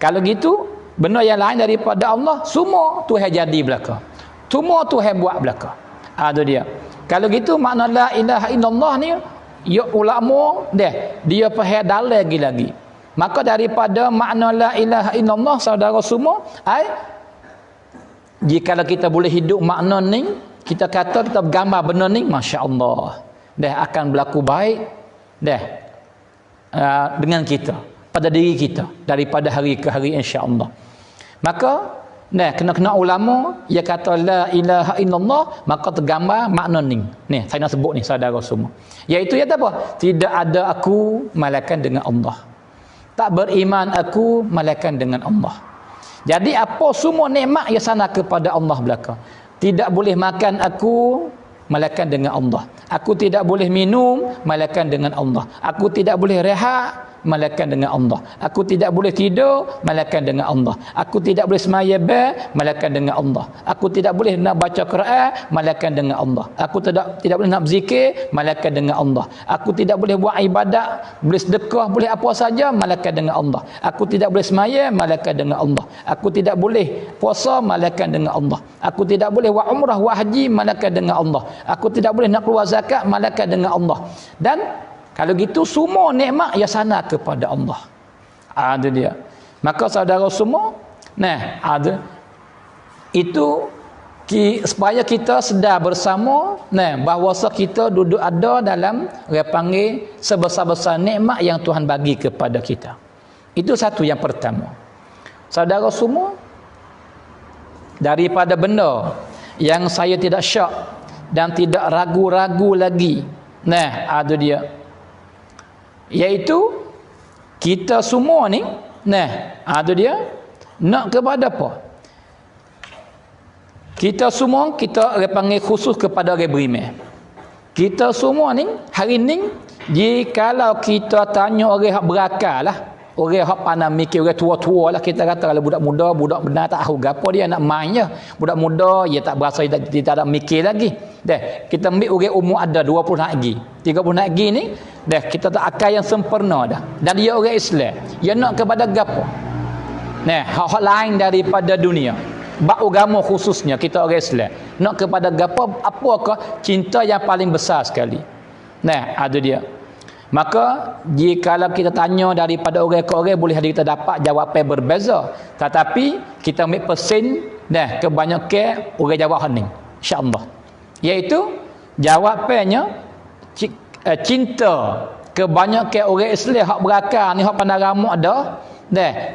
[SPEAKER 1] Kalau gitu, benda yang lain daripada Allah semua Tuhan jadi belaka. Semua Tuhan buat belaka. Tu dia. Kalau gitu makna la ilaha illallah ni ya ulama dia faham dalam lagi. Maka daripada makna la ilaha illallah saudara semua, jika kita boleh hidup makna ni, kita kata kita gambar benda ni, masya-Allah, akan berlaku baik dengan kita, pada diri kita daripada hari ke hari insya-Allah. Maka kena ulama dia kata la ilaha illallah, maka tergambar makna ni. Ni saya nak sebut ni saudara semua. Iaitu apa? Tidak ada aku melainkan dengan Allah. Tak beriman aku melainkan dengan Allah. Jadi apa semua nikmat yang sana kepada Allah belaka. Tidak boleh makan aku melainkan dengan Allah. Aku tidak boleh minum melainkan dengan Allah. Aku tidak boleh rehat melainkan dengan Allah. Aku tidak boleh tidur melainkan dengan Allah. Aku tidak boleh sembahyang melainkan dengan Allah. Aku tidak boleh nak baca Quran melainkan dengan Allah. Aku tidak boleh nak berzikir melainkan dengan Allah. Aku tidak boleh buat ibadat, boleh sedekah, boleh apa saja melainkan dengan Allah. Aku tidak boleh sembahyang melainkan dengan Allah. Aku tidak boleh puasa melainkan dengan Allah. Aku tidak boleh buat umrah, buat haji melainkan dengan Allah. Aku tidak boleh nak keluar zakat melainkan dengan Allah. Dan kalau gitu semua nikmat ya sana kepada Allah. Ada dia. Maka saudara semua, itu supaya kita sedar bersama bahawa kita duduk ada dalam panggil sebesar-besar nikmat yang Tuhan bagi kepada kita. Itu satu yang pertama. Saudara semua, daripada benda yang saya tidak syak dan tidak ragu-ragu lagi, ada dia, iaitu kita semua ni tu dia nak kepada apa? Kita semua kita panggil khusus kepada orang beriman. Kita semua ni hari ni jikalau kita tanya orang hak berakal lah, orang hak pandai mikir, orang tua-tua lah, kita kata kalau budak muda, budak benar tak tahu gapo dia nak main je. Budak muda dia tak berasa, dia tak ada mikir lagi. Kita ambil orang umur ada 20 lagi, 30 lagi ni kita tak akal yang sempurna dah. Dan dia orang Islam. Dia nak kepada gapo? Hak lain daripada dunia. Bab agama khususnya kita orang Islam. Nak kepada gapo? Apakah cinta yang paling besar sekali? Ada dia. Maka jikalau kita tanya daripada orang ke orang, boleh kita dapat jawapan yang berbeza. Tetapi kita ambil persen kebanyakan orang jawab ni, insya-Allah. Iaitu jawapannya cinta. Kebanyakan orang Islam hak berakal ni, hak pandai ramak dah,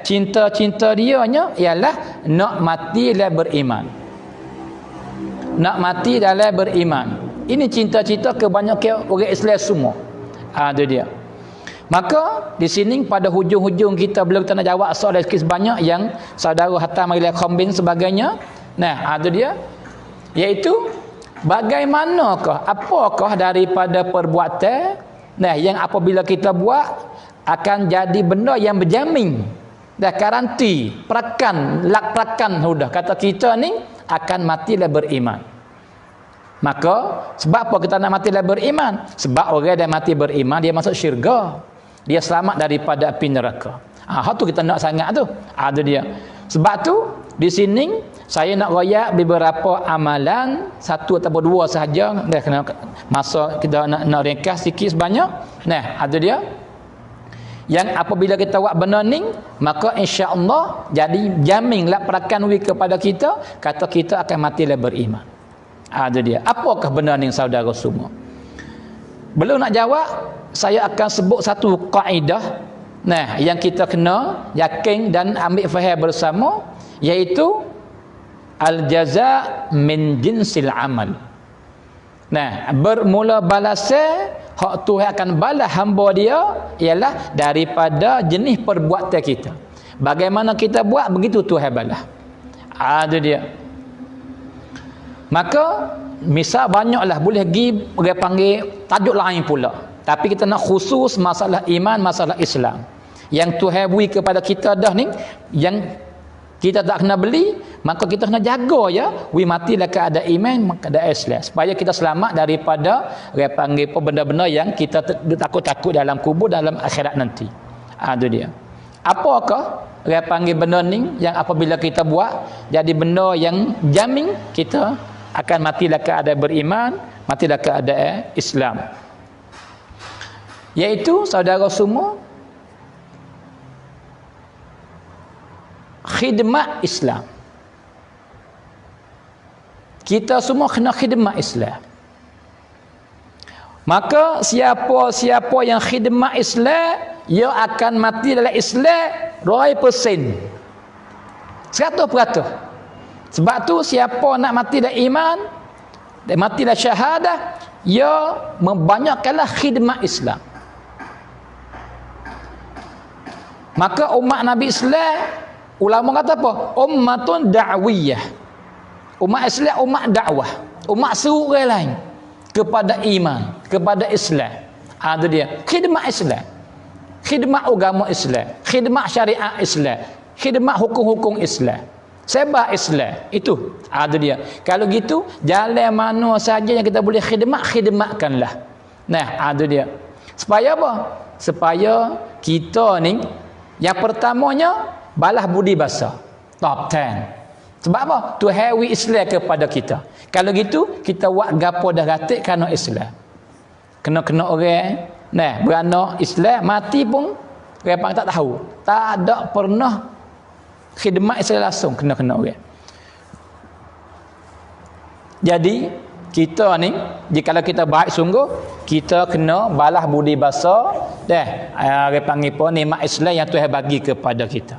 [SPEAKER 1] cinta-cinta dianya ialah nak mati dalam beriman. Nak mati dalam beriman. Ini cinta-cinta kebanyakan orang Islam semua. Ada dia. Maka di sini pada hujung-hujung kita belum kita nak jawab soalan banyak yang saudara hantar mari kombin sebagainya. Ada dia, iaitu bagaimanakah, apakah daripada perbuatan yang apabila kita buat akan jadi benda yang berjamin, garanti, perakan sudah kata kita ni akan mati dan beriman. Maka sebab apa kita nak mati dan beriman? Sebab orang yang mati beriman dia masuk syurga, dia selamat daripada api neraka. Hak tu kita nak sangat tu. Ada dia. Sebab tu di sini saya nak royak beberapa amalan, satu atau dua sahaja, kena masa kita nak ringkas sikit sebanyak. Ada dia. Yang apabila kita buat benda ni, maka insya-Allah jadi jaminlah perakan kepada kita, kata kita akan mati dan beriman. Ada dia. Apakah benda ni saudara semua? Belum nak jawab, saya akan sebut satu kaedah yang kita kena yakin dan ambil faham bersama, iaitu al-jaza min jinsil amal. Bermula balasan hak Tuhan akan balas hamba dia ialah daripada jenis perbuatan kita. Bagaimana kita buat, begitu Tuhan balas. Ada dia. Maka misal banyaklah boleh pergi orang panggil tajuk lain pula. Tapi kita nak khusus masalah iman, masalah Islam. Yang Tuhan beri kepada kita dah ni, yang kita tak kena beli, maka kita kena jaga ya. Matilah keadaan iman, keadaan Islam, supaya kita selamat daripada orang panggil benda-benda yang kita takut-takut dalam kubur, dalam akhirat nanti. Itu dia. Apakah orang panggil benda ni yang apabila kita buat jadi benda yang jamin kita akan mati dalam keadaan beriman, mati dalam keadaan Islam. Iaitu saudara semua, khidmat Islam. Kita semua kena khidmat Islam. Maka siapa-siapa yang khidmat Islam, ia akan mati dalam Islam 100%. 100%. Sebab tu siapa nak mati dalam iman, dan mati dalam syahadah, ia membanyakkanlah khidmat Islam. Maka umat Nabi Islam, ulama kata apa? Ummatun da'wiyah. Umat Islam umat dakwah, umat seru orang lain kepada iman, kepada Islam. Itu dia, khidmat Islam, khidmat agama Islam, khidmat syariat Islam, khidmat hukum-hukum Islam, sebar Islam. Itu dia. Kalau gitu, jalan mana saja yang kita boleh khidmat, khidmatkanlah. Nah, itu dia. Supaya apa? Supaya kita ni, yang pertamanya balas budi basa, top 10. Sebab apa? Tuhan wi Islam kepada kita. Kalau gitu, kita buat gapo dah ratik kerana Islam. Kena orang, nah, beranak Islam, mati pun orang tak tahu. Tak ada pernah khidmat Islam langsung, kena orang. Jadi, kita ni, jika kita baik sungguh, kita kena balas budi basa, orang panggil pun nikmat Islam yang Tuhan bagi kepada kita.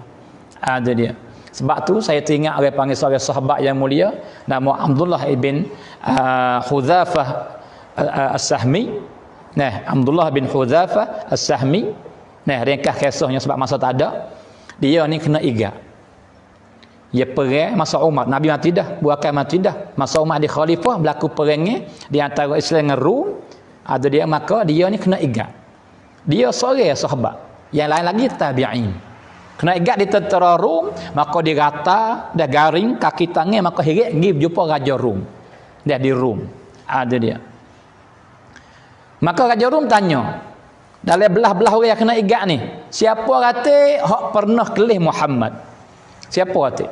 [SPEAKER 1] Ada dia. Sebab tu saya teringat orang panggil seorang sahabat yang mulia, nama Abdullah ibn Hudzafah As-Sahmi. Nah, Abdullah bin Hudzafah As-Sahmi. Nah, ringkas kisahnya sebab masa tak ada. Dia ni kena igat. Dia perang masa Umar, Nabi mati dah, bukan mati dah. Masa Umar di khalifah berlaku perang di antara Islam dengan Rom. Ada dia, maka dia ni kena igat. Dia seorang sahabat. Yang lain lagi tabi'in. Kena igat di tentera Rom, maka dia rata, dah garing kaki tangan, maka hirit pergi jumpa Raja Rom. Dia di Rom. Ada dia. Maka Raja Rom tanya, dalam belah-belah orang yang kena igat ni, siapa kata hak pernah kelih Muhammad? Siapa kata?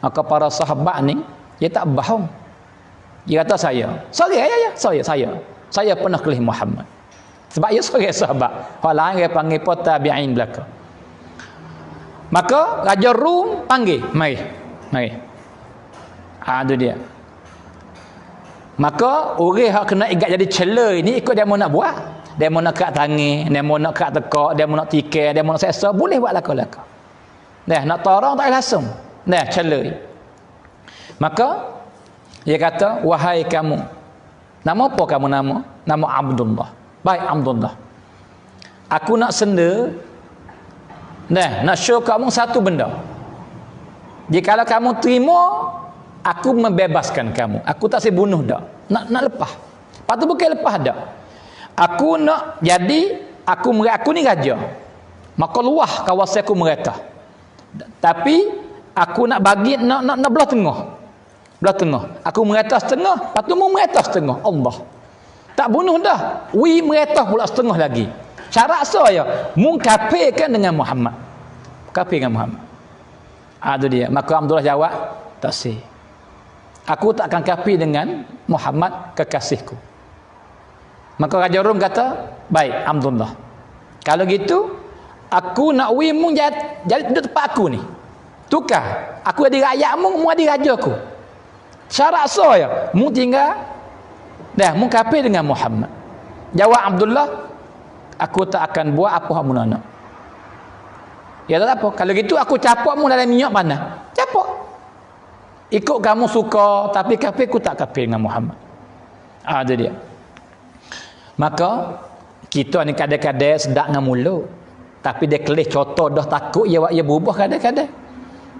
[SPEAKER 1] Maka para sahabat ni, dia tak bohong. Dia kata saya. Saya pernah kelih Muhammad. Sebab dia seorang sahabat. Hak lain dia panggil tabi'in belaka. Maka Raja Rom panggil, mari. Itu dia. Maka orang yang kena igat jadi cela ini ikut dia mau nak buat. Dia mau nak kat tangan, dia mau nak kat tekak, dia mau nak tikar, dia mau nak seksa, boleh buat laka-laka. Nak torong tak langsung. Cela. Maka dia kata, wahai kamu, nama apa kamu nama? Nama Abdullah. Baik Abdullah. Aku nak senda. Nak show kamu satu benda. Jika kamu terima, aku membebaskan kamu. Aku tak saya bunuh dah. Nak lepas. Lepas tu bukan lepas dah. Aku nak jadi, aku ni raja. Maka luah kawasan aku mereka. Tapi aku nak bagi nak belah tengah. Belah tengah. Aku mereka setengah, lepas tu mu mereka setengah. Allah. Tak bunuh dah. We mereka pula setengah lagi. Syarat saya, mu kafirkan dengan Muhammad. Kafir dengan Muhammad. Itu dia. Maka Abdullah jawab, tak sih. Aku tak akan kafir dengan Muhammad kekasihku. Maka Raja Rom kata, baik Abdullah. Kalau gitu, aku nak mu jadi duduk tempat aku ni. Tukar. Aku jadi rakyatmu, mu jadi rajaku. Syarat saya, mu tinggal, mu kafir dengan Muhammad. Jawab Abdullah, aku tak akan buat apa hak mu nak. Ya tak apa. Kalau gitu aku capok mu dalam minyak panas. Capok. Ikut kamu suka, tapi kafir aku tak kafir dengan Muhammad. Ada dia. Maka kita ni kadang-kadang sedap dengan mulut, tapi dia kelih contoh dah takut ia berubah kadang-kadang.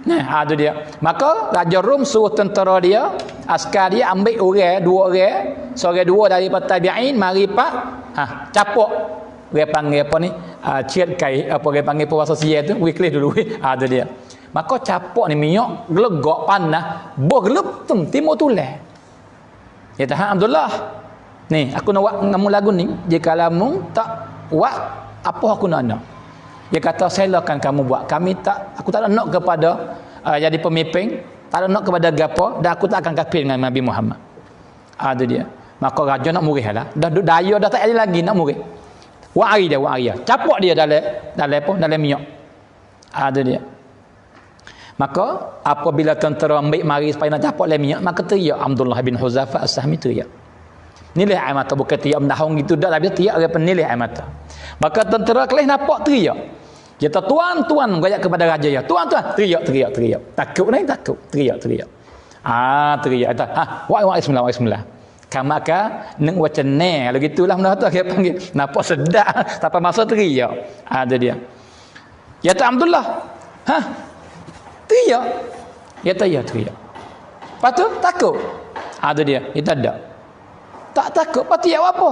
[SPEAKER 1] Ada dia. Maka Raja Rom suruh tentera dia, askar dia ambil dua orang, seorang dua daripada tabi'in, mari pak, capok. Dia panggil apa ni? Ciat kai, apa dia panggil puasa sia tu, weekly dulu. Ada dia. Maka capok ni minyak, gelegak panas, boh gelap timur tulang. Ya tahan Abdullah. Ni, aku nak buat ngamu lagu ni, jika kamu tak buat apa aku nak. Dia kata, saya akan kamu buat. Aku tak nak kepada jadi pemimpin. tak ada nak kepada gapo, dan aku tak akan kafir dengan Nabi Muhammad. Ada dia. Maka raja nak murih lah. Dah daya dah tak ada lagi nak murih. Wa'ari dia. Capok dia dalam minyak. Ada dia. Maka apabila tentera ambil mari supaya nak capok dalam minyak, maka teriak Abdullah bin Huzaifah As-Sahmi teriak. Nilai air mata, bukan teriak mendahung gitu dah, tapi teriak dia penilai air mata. Maka tentera kelih nampak teriak. Dia kata tuan gaya kepada raja ya. Tuan teriak. Takut ni takut. Teriak. Teriak. Wa bismillah. Kamaka neng wacan ne kalau gitulah benda tu dia panggil. Nampak sedap sampai masa teriak. Ada dia. Ya tak Abdullah. Teriak. Ya tak ya teriak. Lepas tu takut. Ada dia. Ya tak ada. Tak takut. Lepas teriak apa?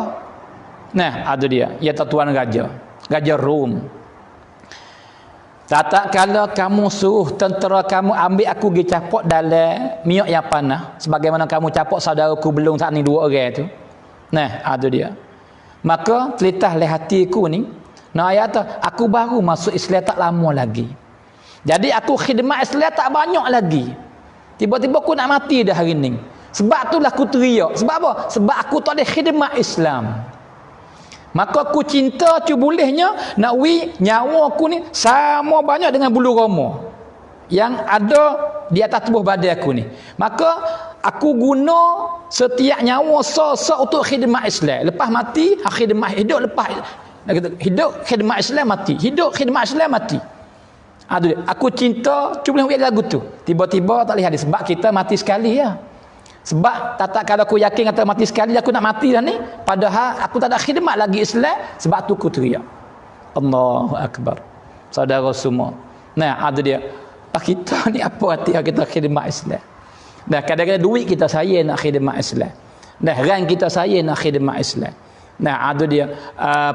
[SPEAKER 1] Nah, ada dia. Ya tak tuan raja. Raja Rom. Tak kala kamu suruh tentera kamu ambil aku pergi capok dalam minyak yang panas, sebagaimana kamu capok saudaraku belum saat ni 2 orang tu. Nah, ada dia. Maka telitahlah hatiku ni. Nah, ayat tu, aku baru masuk Islam tak lama lagi. Jadi aku khidmat Islam tak banyak lagi. Tiba-tiba aku nak mati dah hari ni. Sebab itulah aku teriak. Sebab apa? Sebab aku tak ada khidmat Islam. Maka aku cinta bolehnya nak nyawa aku ni sama banyak dengan bulu roma yang ada di atas tubuh badan aku ni. Maka aku guna setiap nyawa sesa untuk khidmat Islam. Lepas mati, khidmat hidup, lepas hidup khidmat Islam mati. Hidup khidmat Islam mati. Aku cinta boleh buat lagu tu. Tiba-tiba tak lihat sebab kita mati sekali ya. Sebab tak kalau aku yakin kata mati sekali aku nak mati dah ni, padahal aku tak ada khidmat lagi Islam, sebab tu aku teriak. Allahu Akbar. Saudara semua. Nah, ada dia. Kita ni apa hati kita khidmat Islam. Dah kadang-kadang duit kita saya nak khidmat Islam. Dah rang kita saya nak khidmat Islam. Nah, ada dia.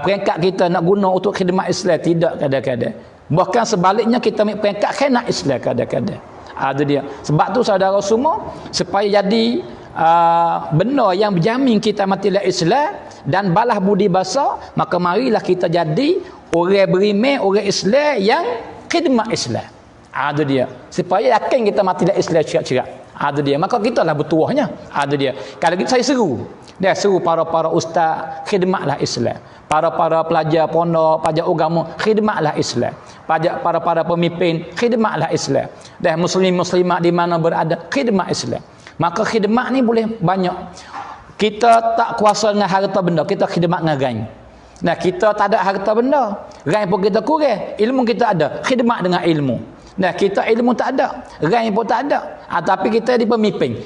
[SPEAKER 1] Peringkat kita nak guna untuk khidmat Islam tidak kadang-kadang. Bahkan sebaliknya kita ambil peringkat khianat Islam kadang-kadang. Ada dia. Sebab tu saudara semua, supaya jadi benar yang berjamin kita mati dalam Islam dan balas budi basa, maka marilah kita jadi orang beriman, orang Islam yang khidmat Islam. Ada dia. Supaya yakin kita mati dalam Islam cerak-cerak. Ada dia. Maka kita lah bertuahnya. Ada dia. Kalau kita saya seru. Dia seru para ustaz khidmatlah Islam. Para pelajar pondok, pelajar agama khidmatlah Islam. Para pemimpin khidmatlah Islam. Dan muslimat di mana berada khidmat Islam. Maka khidmat ni boleh banyak. Kita tak kuasa dengan harta benda, kita khidmat dengan rai. Nah, kita tak ada harta benda, rai pun kita kurang, ilmu kita ada, khidmat dengan ilmu. Nah, kita ilmu tak ada, rai pun tak ada. Tapi kita di pemimpin,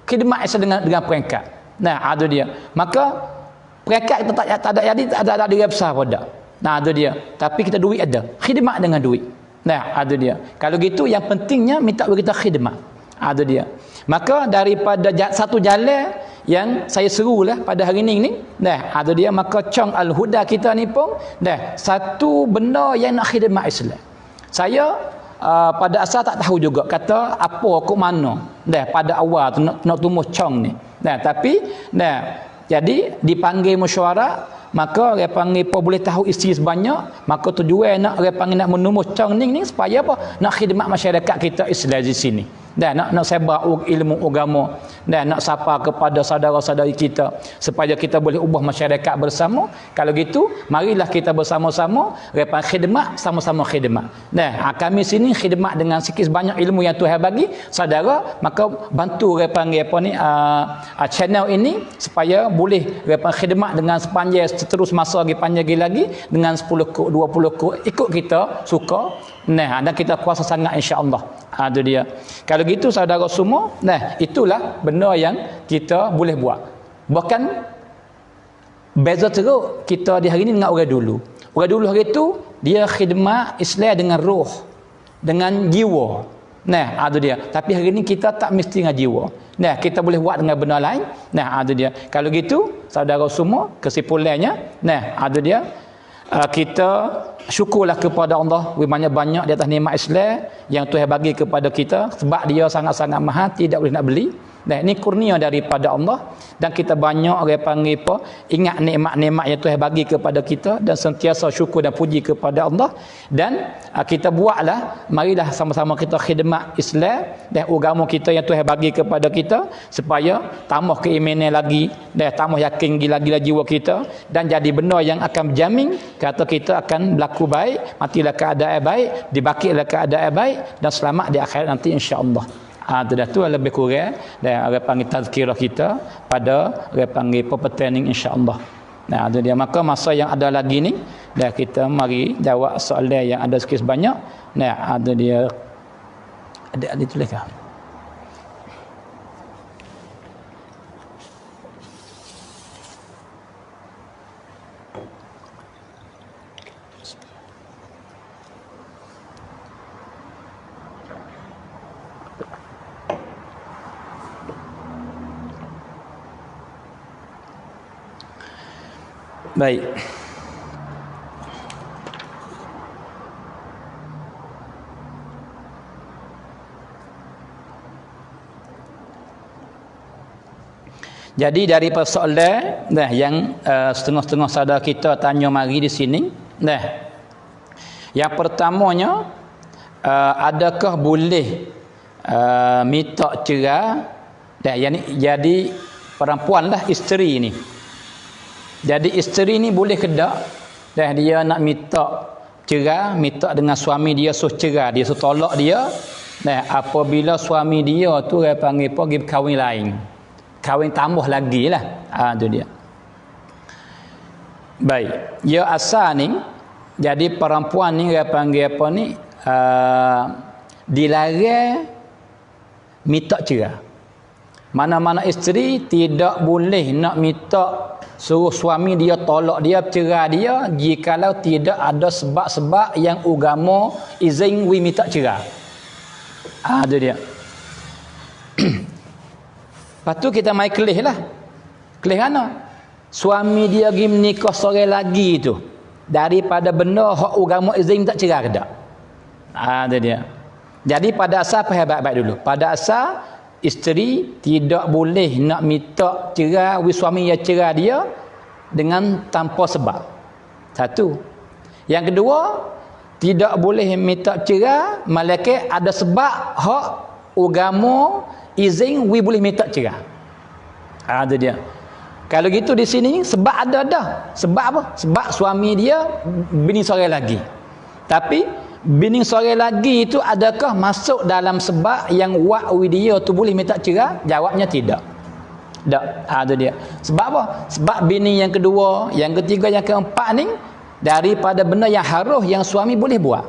[SPEAKER 1] khidmat dengan peringkat. Nah, ada dia. Maka peringkat kita tak ada jadi tak ada diri besar pun dah. Nah, ada dia. Tapi kita duit ada, khidmat dengan duit. Nah, ada dia. Kalau gitu yang pentingnya minta kita khidmat. Ada dia. Maka daripada satu jalan yang saya serulah pada hari ini, nah, ada dia. Maka Cong Al-Huda kita ni pun dah satu benda yang nak khidmat Islam. Saya pada asal tak tahu juga kata apa kok mana. Dah pada awal tu nak tumbuh Cong ni. Nah, tapi jadi dipanggil mesyuarat, maka dia panggil apa boleh tahu isi sebanyak, maka tujuan nak dia panggil nak menumbuh Cong ni supaya apa? Nak khidmat masyarakat kita Islam di sini. Dan nak sebar ilmu agama, dan nak sapa kepada saudara-saudari kita supaya kita boleh ubah masyarakat bersama. Kalau gitu, marilah kita bersama-sama repan khidmat, sama-sama khidmat. Nah, kami sini khidmat dengan sikit banyak ilmu yang Tuhan bagi saudara, maka bantu repan channel ini supaya boleh repan khidmat dengan sepanjang terus masa lagi panjang lagi dengan 10 kok 20 kok ikut kita suka. Nah, dan kita kuasa sangat insya-Allah. Ada dia. Kalau gitu saudara semua, nah itulah benda yang kita boleh buat. Bahkan beza teruk kita di hari ini dengan orang dulu. Orang dulu hari itu dia khidmat Islam dengan roh, dengan jiwa. Nah, ada dia. Tapi hari ini kita tak mesti dengan jiwa. Nah, kita boleh buat dengan benda lain. Nah, ada dia. Kalau gitu saudara semua, kesimpulannya, nah ada dia. Kita syukurlah kepada Allah banyak-banyak di atas nikmat Islam yang Tuhan bagi kepada kita, sebab dia sangat-sangat mahal, tidak boleh nak beli. Dan ini kurnia daripada Allah, dan kita banyak orang panggil apa, ingat nikmat-nikmat yang Tuhan bagi kepada kita dan sentiasa syukur dan puji kepada Allah. Dan kita buatlah, marilah sama-sama kita khidmat Islam dan agama kita yang Tuhan bagi kepada kita, supaya tambah keimanan lagi dan tambah yakin gila-gila jiwa kita, dan jadi benda yang akan menjamin kata kita akan berlaku baik, matilah keadaan baik, dibangkitlah keadaan baik, dan selamat di akhirat nanti insya-Allah. Tu lebih kurang dan orang panggil tazkirah kita pada orang panggil petang insya-Allah. Nah, itu dia. Maka masa yang ada lagi ni, dah kita mari jawab soalan yang ada sikit banyak. Nah, ada dia. Ada tulis ke? Baik. Jadi dari persoalan yang setengah-setengah saudara kita tanya mari di sini, yang pertamanya, adakah boleh minta cerai? Jadi perempuan lah, isteri ni. Jadi isteri ni boleh ke tak dan dia nak minta cerai, minta dengan suami dia suruh cerai, dia suruh tolak dia. Nah, apabila suami dia tu dia panggil pergi berkahwin lain. Kahwin tambah lagi lah. Tu dia. Baik. Ya asal ni, jadi perempuan ni dia panggil apa ni? Dilarang minta cerai. Mana-mana isteri tidak boleh nak minta suruh suami dia tolak dia, cerai dia, jikalau tidak ada sebab-sebab yang agama izin we minta cerai. Itu dia. Lepas tu kita mai kelih lah. Kelih mana? Suami dia pergi menikah seorang lagi tu, daripada benda hak agama izin tak cerai ke tak? Itu dia. Jadi pada asal apa baik-baik dulu. Pada asal isteri tidak boleh nak minta cerai suami yang cerai dia dengan tanpa sebab. Satu. Yang kedua, tidak boleh minta cerai malaikat ada sebab hak agama izin boleh minta cerai. Itu dia. Kalau gitu di sini sebab ada dah. Sebab apa? Sebab suami dia bini seorang lagi. Tapi bini seorang lagi itu adakah masuk dalam sebab yang wa'wi dia tu boleh minta cerai? Jawabnya tidak. Tak. Itu dia. Sebab apa? Sebab bini yang kedua, yang ketiga, yang keempat ni daripada benda yang harus yang suami boleh buat.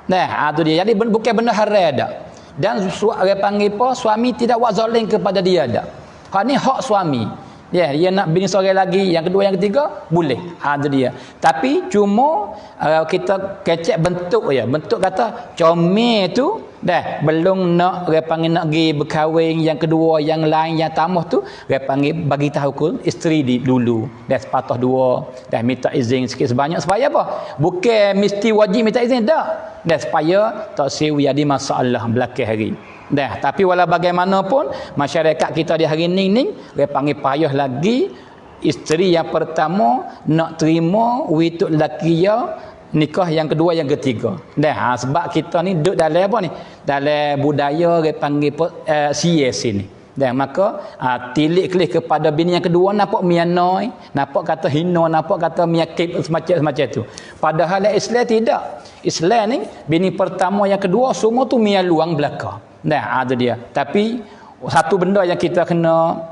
[SPEAKER 1] Nah, itu dia. Jadi bukan benda haram dak. Dan orang panggil apa? Suami tidak buat zalim kepada dia dak. Hak ni hak suami. Dia nak bini seorang lagi, yang kedua, yang ketiga boleh. Itu dia. Tapi cuma kita kecek bentuk ya. Bentuk kata comel tu dah belum nak orang panggil nak pergi berkahwin yang kedua, yang lain, yang tambah tu orang panggil bagi tahu ke isteri dulu. Dah sepatah dua, dah minta izin sikit sebanyak supaya apa? Bukan mesti wajib minta izin dak. Dah supaya tak siwi jadi masalah belakang hari. Dah, tapi walau bagaimanapun masyarakat kita di hari ni dia panggil payah lagi isteri yang pertama nak terima wituk lelaki dia nikah yang kedua, yang ketiga. Dah, sebab kita ni duduk dalam apa ni? Dalam budaya dia panggil CS ni. Dan maka tilik kelih kepada bini yang kedua nampak mianoi, nampak kata hina, nampak kata miakib semacam tu. Padahal Islam tidak. Islam ni bini pertama yang kedua semua tu mia luang belaka. Nah, ada dia. Tapi satu benda yang kita kena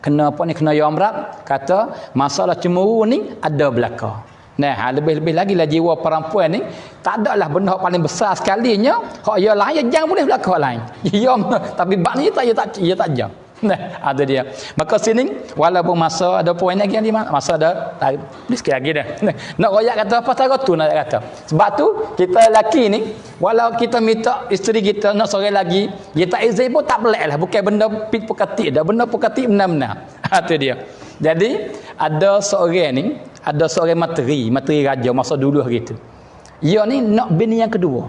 [SPEAKER 1] apa ni, kena yamrab, kata masalah cemburu ni ada belaka. Nah, lebih-lebih lagi lah jiwa perempuan ni tak adalah benda paling besar sekalinya hak ia lain jangan boleh berlaku hak lain. Ya, tapi bab ni ia tak jauh. Nah, ada dia. Maka sini walaupun masa ada poin lagi di masa ada sikit lagi dah. Nak royak kata apa cara tu nak kata. Sebab tu kita lelaki ni walau kita minta isteri kita nak seorang lagi, dia tak izin pun tak pelik lah. Bukan benda pit pekatik dah. Benda pekatik benar-benar. Itu dia. Jadi ada seorang ni, ada seorang materi raja masa dulu gitu. Ia ni nak bini yang kedua.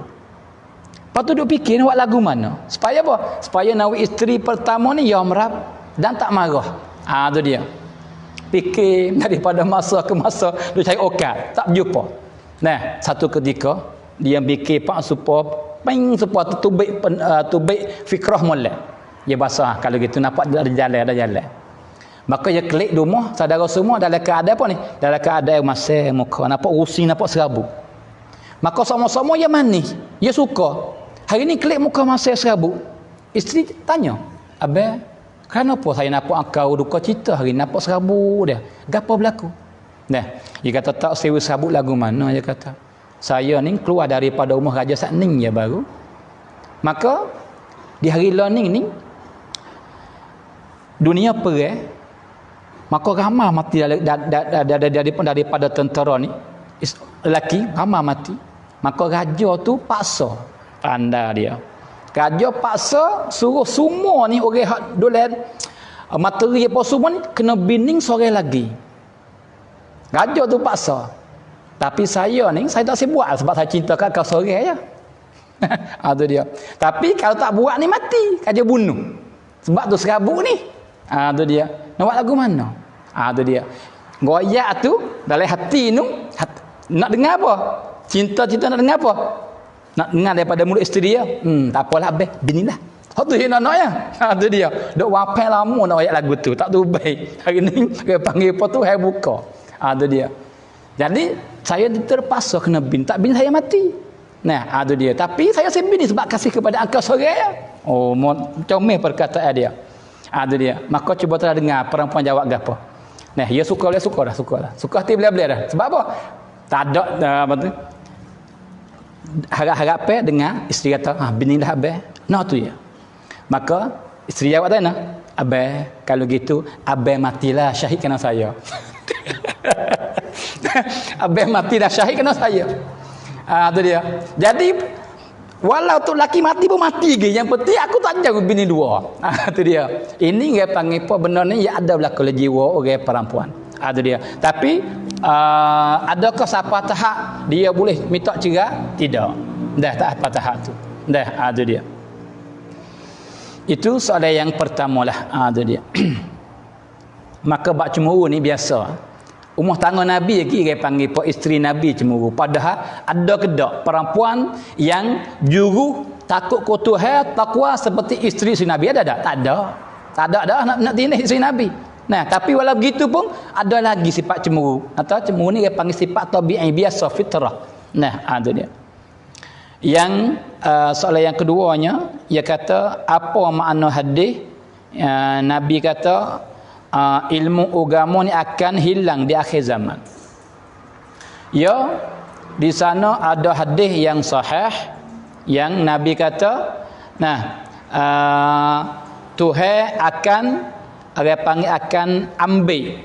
[SPEAKER 1] Lepas tu duk fikir nak buat lagu mana. Supaya apa? Supaya nawi isteri pertama ni ya merap dan tak marah. Tu dia. Fikir daripada masa ke masa dia cari okat, tak berjumpa. Nah, satu ketika dia fikir pak supaya tubik fikrah molek. Dia basah kalau gitu nampak dah jalan. Maka dia klik rumah saudara semua dalam keadaan apa ni? Dalam keadaan masih muka nampak rusing, nampak serabut. Maka sama-sama dia manis, dia suka. Hari ni klik muka masih serabut. Isteri tanya, "Abang, kenapa saya nampak engkau duka cita hari ni nampak serabut dia? Gapo berlaku?" Nah, dia kata tak serius serabut lagu mana dia kata. Saya ni keluar daripada rumah Raja Sakning je baru. Maka di hari learning ni dunia perang, maka ramai mati daripada tentera ni, lelaki ramai mati. Maka raja tu paksa, pandai dia. Raja paksa suruh semua ni orang hak dolar materi apa semua ni kena bining sore lagi. Raja tu paksa. Tapi saya tak saya buat sebab saya cinta kat kau sore je. Tu dia. Tapi kalau tak buat ni mati, raja bunuh. Sebab tu serabut ni. Tu dia. Nak buat lagu mana? Tu dia. Goyak tu dalam hati tu nak dengar apa? Cinta-cinta nak dengar apa? Nak dengar daripada mulut isteri dia. Tak apalah abang, binilah. Hak tu yang nak ya. Tu dia. Dok wapai lama nak ayat lagu tu, tak tu baik. Hari ni dia panggil apa tu hai buka. Tu dia. Jadi saya terpaksa kena bin, tak bin saya mati. Nah, tu dia. Tapi saya bini sebab kasih kepada angka sore ya. Comel perkataan dia. Tu dia. Maka cuba dengar perempuan jawab gapo. Nah, dia suka dah. Suka hati belah-belah dah. Sebab apa? Tak ada apa tu. Harap-harap dengar isteri kata, binilah abang. Tu ya. Maka isteri jawab tanya, abang, kalau gitu abang matilah syahid kena saya. Abang matilah syahid kena saya. Tu dia. Jadi walau tu laki mati pun mati ke. Yang penting aku tak jaga bini dua. Tu dia. Ini dia panggil apa benda ni ya ada berlaku le jiwa orang perempuan. Tu dia. Tapi adakah siapa tahap dia boleh minta cerai? Tidak. Dah tak apa tahap tu. Dah tu dia. Itu soalan yang pertamalah. Tu dia. Maka bab cemburu ni biasa. Umah tangga Nabi lagi dia panggil pak isteri Nabi cemburu. Padahal ada kedak perempuan yang juru takut ke Tuhan, takwa seperti isteri Nabi ada tak? Tak ada. Tak ada dah nak tindas isteri Nabi. Nah, tapi walau begitu pun ada lagi sifat cemburu. Atau cemburu ni dia panggil sifat tabi'i biasa fitrah. Nah, itu dia. Yang soalan yang keduanya, dia kata apa makna hadis Nabi kata ilmu agama ni akan hilang di akhir zaman. Ya, di sana ada hadis yang sahih yang Nabi kata, Tuhan akan akan ambil,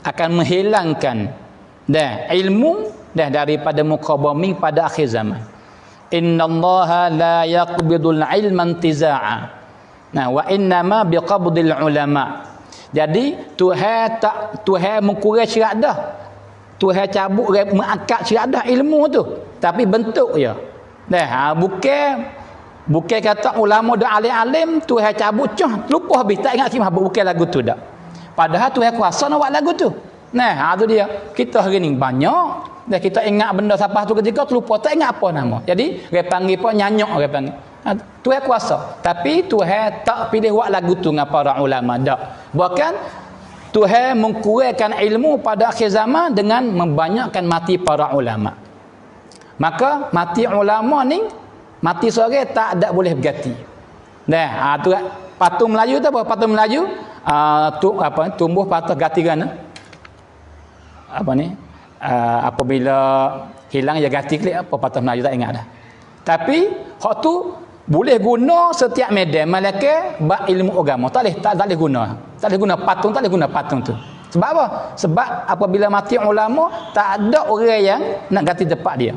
[SPEAKER 1] akan menghilangkan ilmu daripada muka bumi pada akhir zaman. Innallaha la yaqbidul ilma intiza'a. Wa innama biqabdil ulama. Jadi Tuhan mengkurang syiradah. Tuhan cabut mengangkat syiradah ilmu tu, tapi bentuk je. Bukan kata ulama dah alim-alim Tuhan cabut lupa habis tak ingat sih bukan lagu tu dak. Padahal Tuhan kuasa nak buat lagu tu. Tu dia. Kita hari ni banyak dah kita ingat benda siapa tu ketika terlupa tak ingat apa nama. Jadi dia panggil apa nyanyok dia panggil. Tuhan kuasa. Tapi Tuhan tak pilih buat lagu tu dengan para ulama dak. Bahkan Tuhan mengkurangkan ilmu pada akhir zaman dengan membanyakkan mati para ulama. Maka mati ulama ni mati sore tak ada boleh berganti. Tu patung Melayu tu apa? Patung Melayu tumbuh patah ganti kan? Apabila hilang ya ganti klik apa patung Melayu tak ingat dah. Tapi hak tu boleh guna setiap medan malaikat bab ilmu agama. Tak boleh guna. Tak boleh guna patung, tak boleh guna patung tu. Sebab apa? Sebab apabila mati ulama tak ada orang yang nak ganti tempat dia.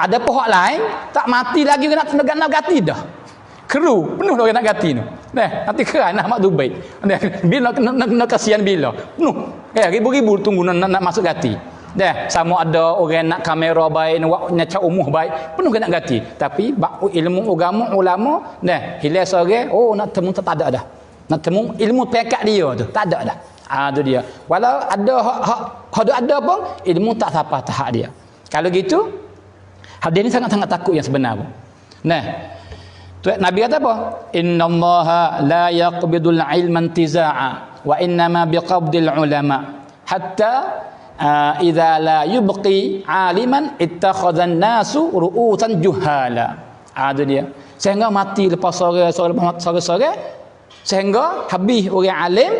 [SPEAKER 1] Ada pihak lain tak mati lagi nak ganti dah. Kru penuh orang nak ganti tu. Nanti keran nak tu baik. Bila nak kasihan bila. Penuh. Ribu-ribu tunggu nak masuk ganti. Dah, sama ada orang nak kamera baik, nak nyacak umuh baik, penuh kena ganti. Tapi ilmu agama ulama, dah, hilang sore, oh nak temu tak ada dah. Nak temu ilmu pekat dia tu, tak ada dah. Tu dia. Walau ada hak ada pun ilmu tak sampai tahap dia. Kalau gitu, hadis ni sangat-sangat takut yang sebenar pun. Nah, Nabi kata apa? Innallaha la yaqbidul ilma intiza'a wa innama biqabdil ulama hatta idza la yubqi aliman ittakhadhan nasu ru'usan juhala. Itu dia. Sehingga mati lepas sore sehingga habis orang alim,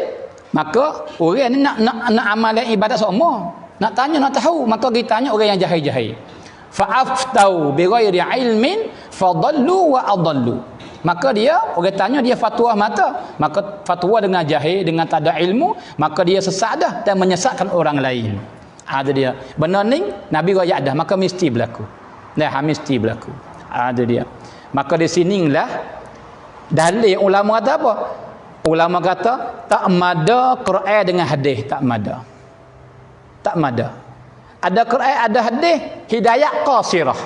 [SPEAKER 1] maka orang ni nak amalan ibadat semua. Nak tanya nak tahu, maka kita tanya orang yang jahil-jahil. Fa'aftau bighairi ilmin fadallu wa adallu. Maka dia orang tanya dia fatwa mata, maka fatwa dengan jahil, dengan tak ada ilmu, maka dia sesat dah dan menyesatkan orang lain. Ada dia. Benar ni Nabi royak dah, maka mesti berlaku. Dah mesti berlaku. Ada dia. Maka di sinilah dalil ulama kata apa? Ulama kata tak mada Quran dengan hadis, tak mada. Tak mada. Ada Quran, ada hadis, hidayah qasirah.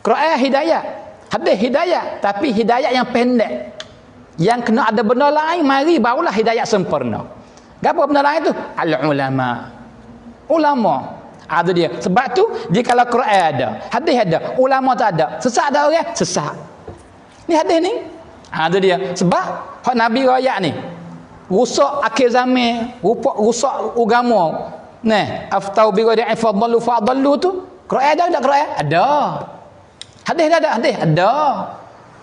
[SPEAKER 1] Quran hidayah, hadis hidayah, tapi hidayah yang pendek. Yang kena ada benda lain, mari barulah hidayah sempurna. Apa benda lain tu? Al-ulama. Ulama. Ada dia. Sebab tu jikalau Quran ada, hadis ada, ulama tak ada, sesat dah orang, sesat. Ni hadis ni. Ada dia. Sebab hak Nabi royak ni, rusak akhir zaman, rusak agama. Nah, aftau bi ghairi fadallu fadallu tu. Quran ada tak Quran? Ada. Hadis ada, hadis ada.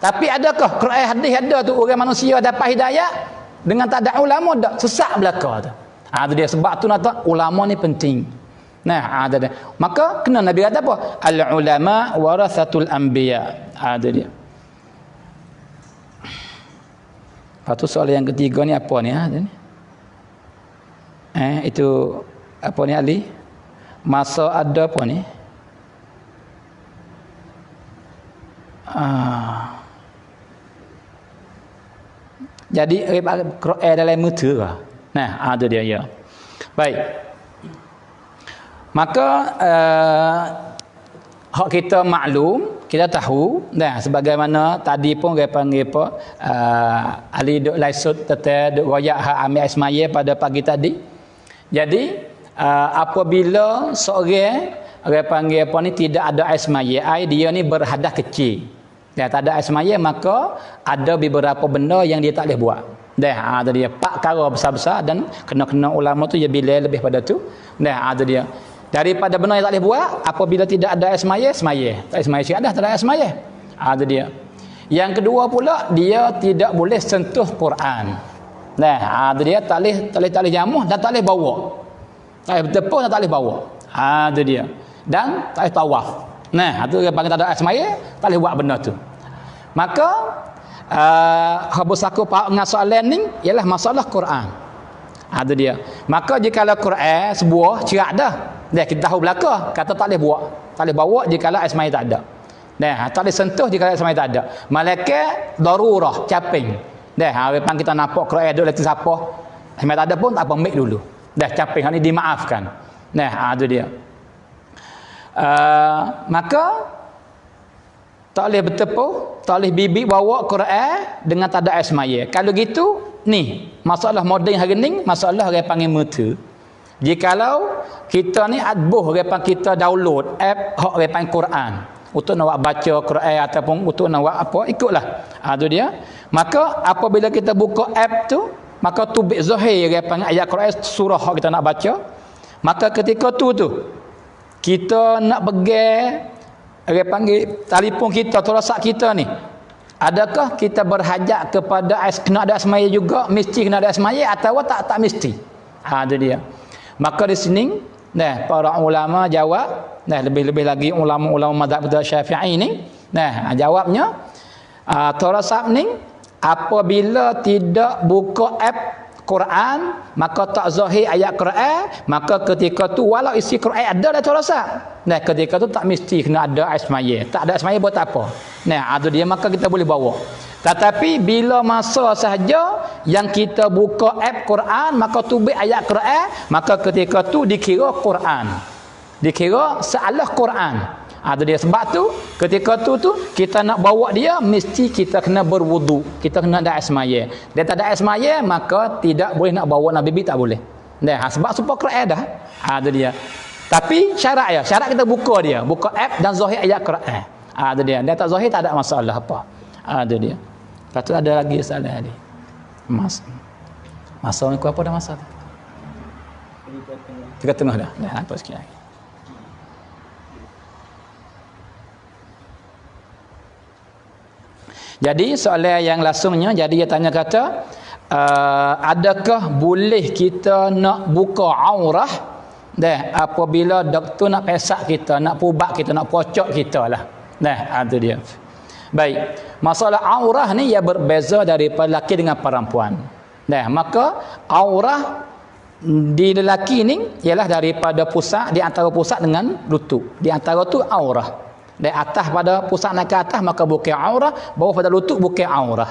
[SPEAKER 1] Tapi adakah Quran hadis ada tu orang manusia dapat hidayah dengan tak ada ulama dak sesat belaka tu. Itu dia sebab tu nak ulama ni penting. Nah, ada dia. Maka kena Nabi kata apa? Al ulama warathatul anbiya. Ada dia. Lepas tu soalan yang ketiga ni apa ni? Itu apa ni Ali? Masa ada apa ni? Jadi Quran dalam mutu lah. Nah, ada dia ya. Baik. Maka hak kita maklum, kita tahu, nah sebagaimana tadi pun dia panggil apa? Ali duk laisut tete duk royak hak ambil ismaya pada pagi tadi. Jadi apabila seorang orang panggil apa ni tidak ada ismaya, dia ni berhadas kecil. Dia tak ada ismaya, maka ada beberapa benda yang dia tak boleh buat. Dah ada dia pak perkara besar-besar dan kena ulama tu dia bila lebih pada tu. Dah ada dia. Daripada benda yang tak boleh buat apabila tidak ada ismaya. Tak ismaya sih ada, tak ada ismaya. Ada dia. Yang kedua pula dia tidak boleh sentuh Quran. Nah, ada dia tak boleh jamuh dan tak boleh bawa. Tak boleh bertepuk dan tak boleh bawa. Ada dia. Dan tak boleh tawaf. Nah, itu dia panggil tak ada ismaya, tak boleh buat benda tu. Maka habis aku dengan soalan ni ialah masalah Quran. Ada dia. Maka jika Quran sebuah cerak dah. Dah kita tahu belaka kata tak boleh buat, tak boleh bawa jika ismaya tak ada. Dah tak boleh sentuh jika ismaya tak ada. Malaikat darurah caping. Dah harapan kita nampak Quran duk letih siapa. Ismaya tak ada pun tak apa ambil dulu. Dah caping hak ni dimaafkan. Nah, itu dia. Maka tak boleh bertepuk, tak boleh bibi bawa Quran dengan tak ada ismaya. Kalau gitu ni masalah moden hari ni masalah orang panggil mutu. Jikalau kita ni adbuh orang kita download app hak orang panggil Quran untuk nak baca Quran ataupun untuk nak apa ikutlah. Itu dia. Maka apabila kita buka app tu, maka tubik zahir orang panggil ayat Quran surah hak kita nak baca. Maka ketika tu kita nak pegang orang panggil telefon kita, telesak kita ni, adakah kita berhajat kepada kena ada ismaya juga, mesti kena ada ismaya atau tak mesti? Itu dia. Maka di sini nah para ulama jawab, nah lebih-lebih lagi ulama-ulama mazhab Syafi'i ni, nah jawabnya telesak ni apabila tidak buka app Quran, maka tak zahir ayat Quran, maka ketika tu walau isi Quran ada dalam telesak, nah ketika tu tak mesti kena ada ismaya. Tak ada ismaya buat apa? Nah, itu dia, maka kita boleh bawa. Tetapi bila masa sahaja yang kita buka app Quran, maka tubik ayat Quran, maka ketika tu dikira Quran. dikira salah Quran. Ada dia sebab tu ketika tu kita nak bawa dia mesti kita kena berwudu, kita kena ada air semaya. Dia tak ada air semaya maka tidak boleh nak bawa Nabi tak boleh. Dah sebab supaya Quran dah. Ada dia. Tapi syarat kita buka dia, buka app dan zahir ayat Quran. Ada dia. Dia tak zahir tak ada masalah apa. Ada dia. Lepas tu ada lagi soalan ni. Masa ni apa dah masa tu? 3.30 dah. Dah nampak sikit lagi. Jadi soalan yang langsungnya, jadi dia tanya kata, adakah boleh kita nak buka aurah apabila doktor nak pesak kita, nak pubat kita, nak pocok kita lah. Itu dia. Baik, masalah aurah ni ia berbeza daripada lelaki dengan perempuan. Maka aurah di lelaki ni ialah daripada pusat, di antara pusat dengan lutut. Di antara tu aurah. Dari atas pada pusat naik ke atas maka bukan aurah, bawah pada lutut bukan aurah.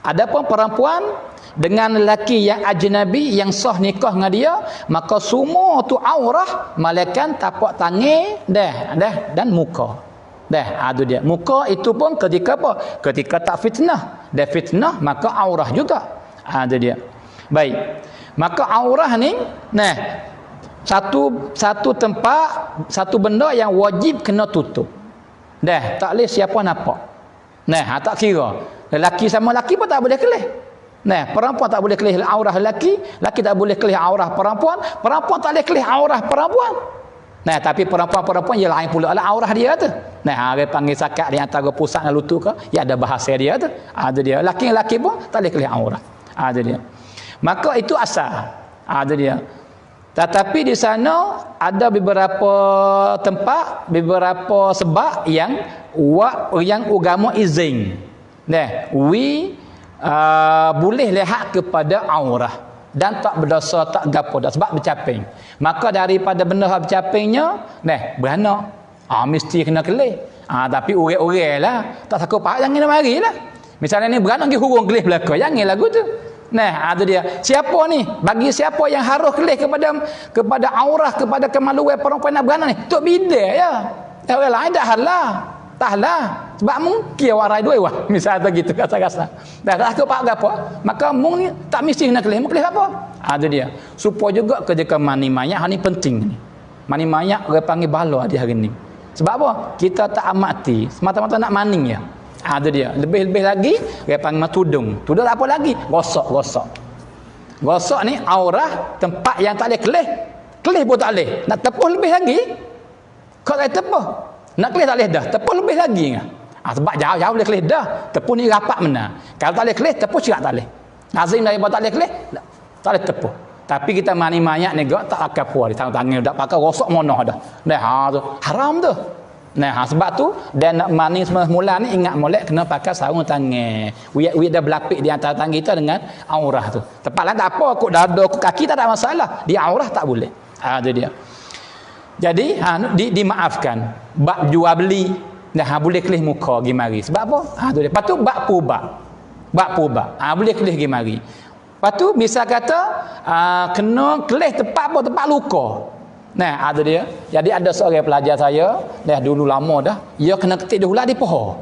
[SPEAKER 1] Adapun perempuan dengan lelaki yang ajnabi yang sah nikah dengan dia, maka semua tu aurah melainkan tapak tangan dan muka. Itu dia. Muka itu pun ketika apa? Ketika tak fitnah. Dia fitnah maka aurah juga. Itu dia. Baik. Maka aurah ni satu tempat, satu benda yang wajib kena tutup. Tak boleh siapa nampak. Tak kira. Lelaki sama lelaki pun tak boleh kelih. Perempuan tak boleh kelih aurah lelaki, lelaki tak boleh kelih aurah perempuan, perempuan tak boleh kelih aurah perempuan. Tapi perempuan ia lain pula lah aurah dia tu. Dia panggil sakat di antara pusat dan lutut ke, ia ada bahasa dia tu. Ada dia. Lelaki pun tak boleh kelih aurah. Ada dia. Maka itu asal. Ada dia. Tetapi di sana ada beberapa tempat, beberapa sebab yang agama izin. Boleh lihat kepada aurah dan tak berdosa, tak gapo dah sebab bercaping. Maka daripada benda yang bercapingnya, beranak. Mesti kena kelih. Tapi orang-orang lah, tak takut pahat jangan marilah. Misalnya ni beranak pergi hurung kelih belaka, jangan lagu tu. Ada dia. Siapa ni? Bagi siapa yang harus kelih kepada aurah, kepada kemaluan perempuan nak beranak ni? Tok bidai ya. Orang lain dah halah. Tak halah. Sebab mungkin warai dua wah. Misalnya gitu kata-kata. Dah takut pak gapo? Maka mung ni tak mesti nak kelih. Mau kelih apa? Ada dia. Supaya juga ketika mani mayat ni penting ni. Mani mayat orang panggil bala di hari ni. Sebab apa? Kita tak amati. Semata-mata nak maning ya. Ada dia. Lebih-lebih lagi dia panggil tudung. Tudung apa lagi? Gosok. Gosok ni aurah tempat yang tak boleh kelih. Kelih pun tak boleh. Nak tepuh lebih lagi. Kau kata tepuh. Nak kelih tak boleh dah. Tepuh lebih lagi. Sebab jauh-jauh boleh kelih dah. Tepuh ni rapat mana. Kalau tak boleh kelih, tepuh cerak tak boleh. Nazim daripada tak boleh kelih, tak boleh tepuh. Tapi kita mani mayat ni tak akan puas. Tangan dah pakai gosok monoh dah. Tu haram tu. Sebab tu dan nak mani semula ni ingat molek kena pakai sarung tangan. Wiyat dah berlapik di antara tangan kita dengan aurah tu. Tempat lain tak apa, kok dada, kok kaki tak ada masalah. Di aurah tak boleh. Itu dia. Jadi dimaafkan. Bab jual beli boleh kelih muka pergi mari. Sebab apa? Tu dia. Lepas tu bab puba. Boleh kelih pergi mari. Lepas tu misal kata kena kelih tempat luka. Ada dia. Jadi ada seorang pelajar saya, dah dulu lama dah, dia kena ketik di hulah di pohon.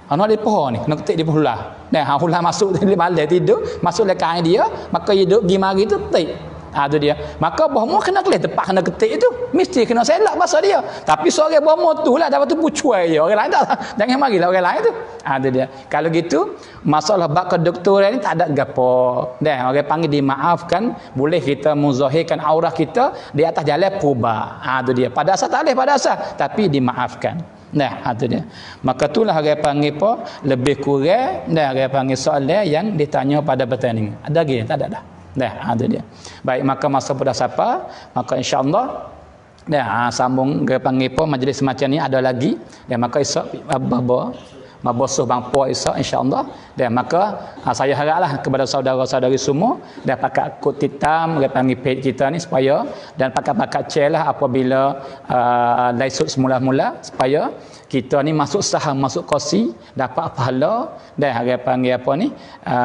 [SPEAKER 1] Di pohon ni kena ketik di hulah. Hulah masuk di malam tidur, masuk dekat kain dia, maka dia duduk pergi mari tu ketik. Itu dia. Maka bohmo kena kelih tempat kena ketik itu, mesti kena selak bahasa dia. Tapi seorang bohmo tu lah dapat tu pucuai dia. Orang lain tak. Jangan marilah orang lain tu. Itu dia. Kalau gitu, masalah bab kedoktoran ni tak ada gapo. Orang panggil dimaafkan, boleh kita muzahirkan aurah kita di atas jalan purba. Itu dia. Pada asal tak boleh pada asal, tapi dimaafkan. Itu dia. Maka itulah orang panggil apa? Lebih kurang orang panggil soalan yang ditanya pada pertandingan. Ada lagi? Tak ada dah. Ada dia. Baik, maka masa pada siapa? Maka insya-Allah sambung ke panggil apa majlis semacam ni ada lagi. Dan maka esok mabosuh bang po esok insya-Allah. Dan maka saya haraplah kepada saudara-saudari semua dan pakat kod hitam ke panggil page kita ni supaya dan pakat-pakat share lah apabila laisut semula-mula supaya kita ni masuk saham, masuk kursi, dapat pahala dan harap panggil apa ni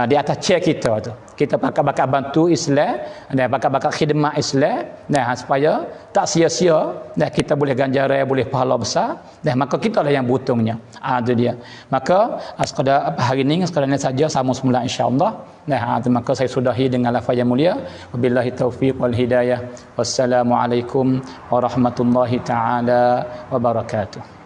[SPEAKER 1] di atas chair kita tu. kita bakal bantu Islam dan bakal khidmat Islam supaya tak sia-sia kita boleh ganjaran, boleh pahala besar maka kita lah yang beruntungnya. Itu dia. Maka sekadar hari ini sekadar saja sama semula insya-Allah. Maka saya sudahi dengan lafaz yang mulia. Wabillahi taufiq wal hidayah. Wassalamualaikum warahmatullahi taala wabarakatuh.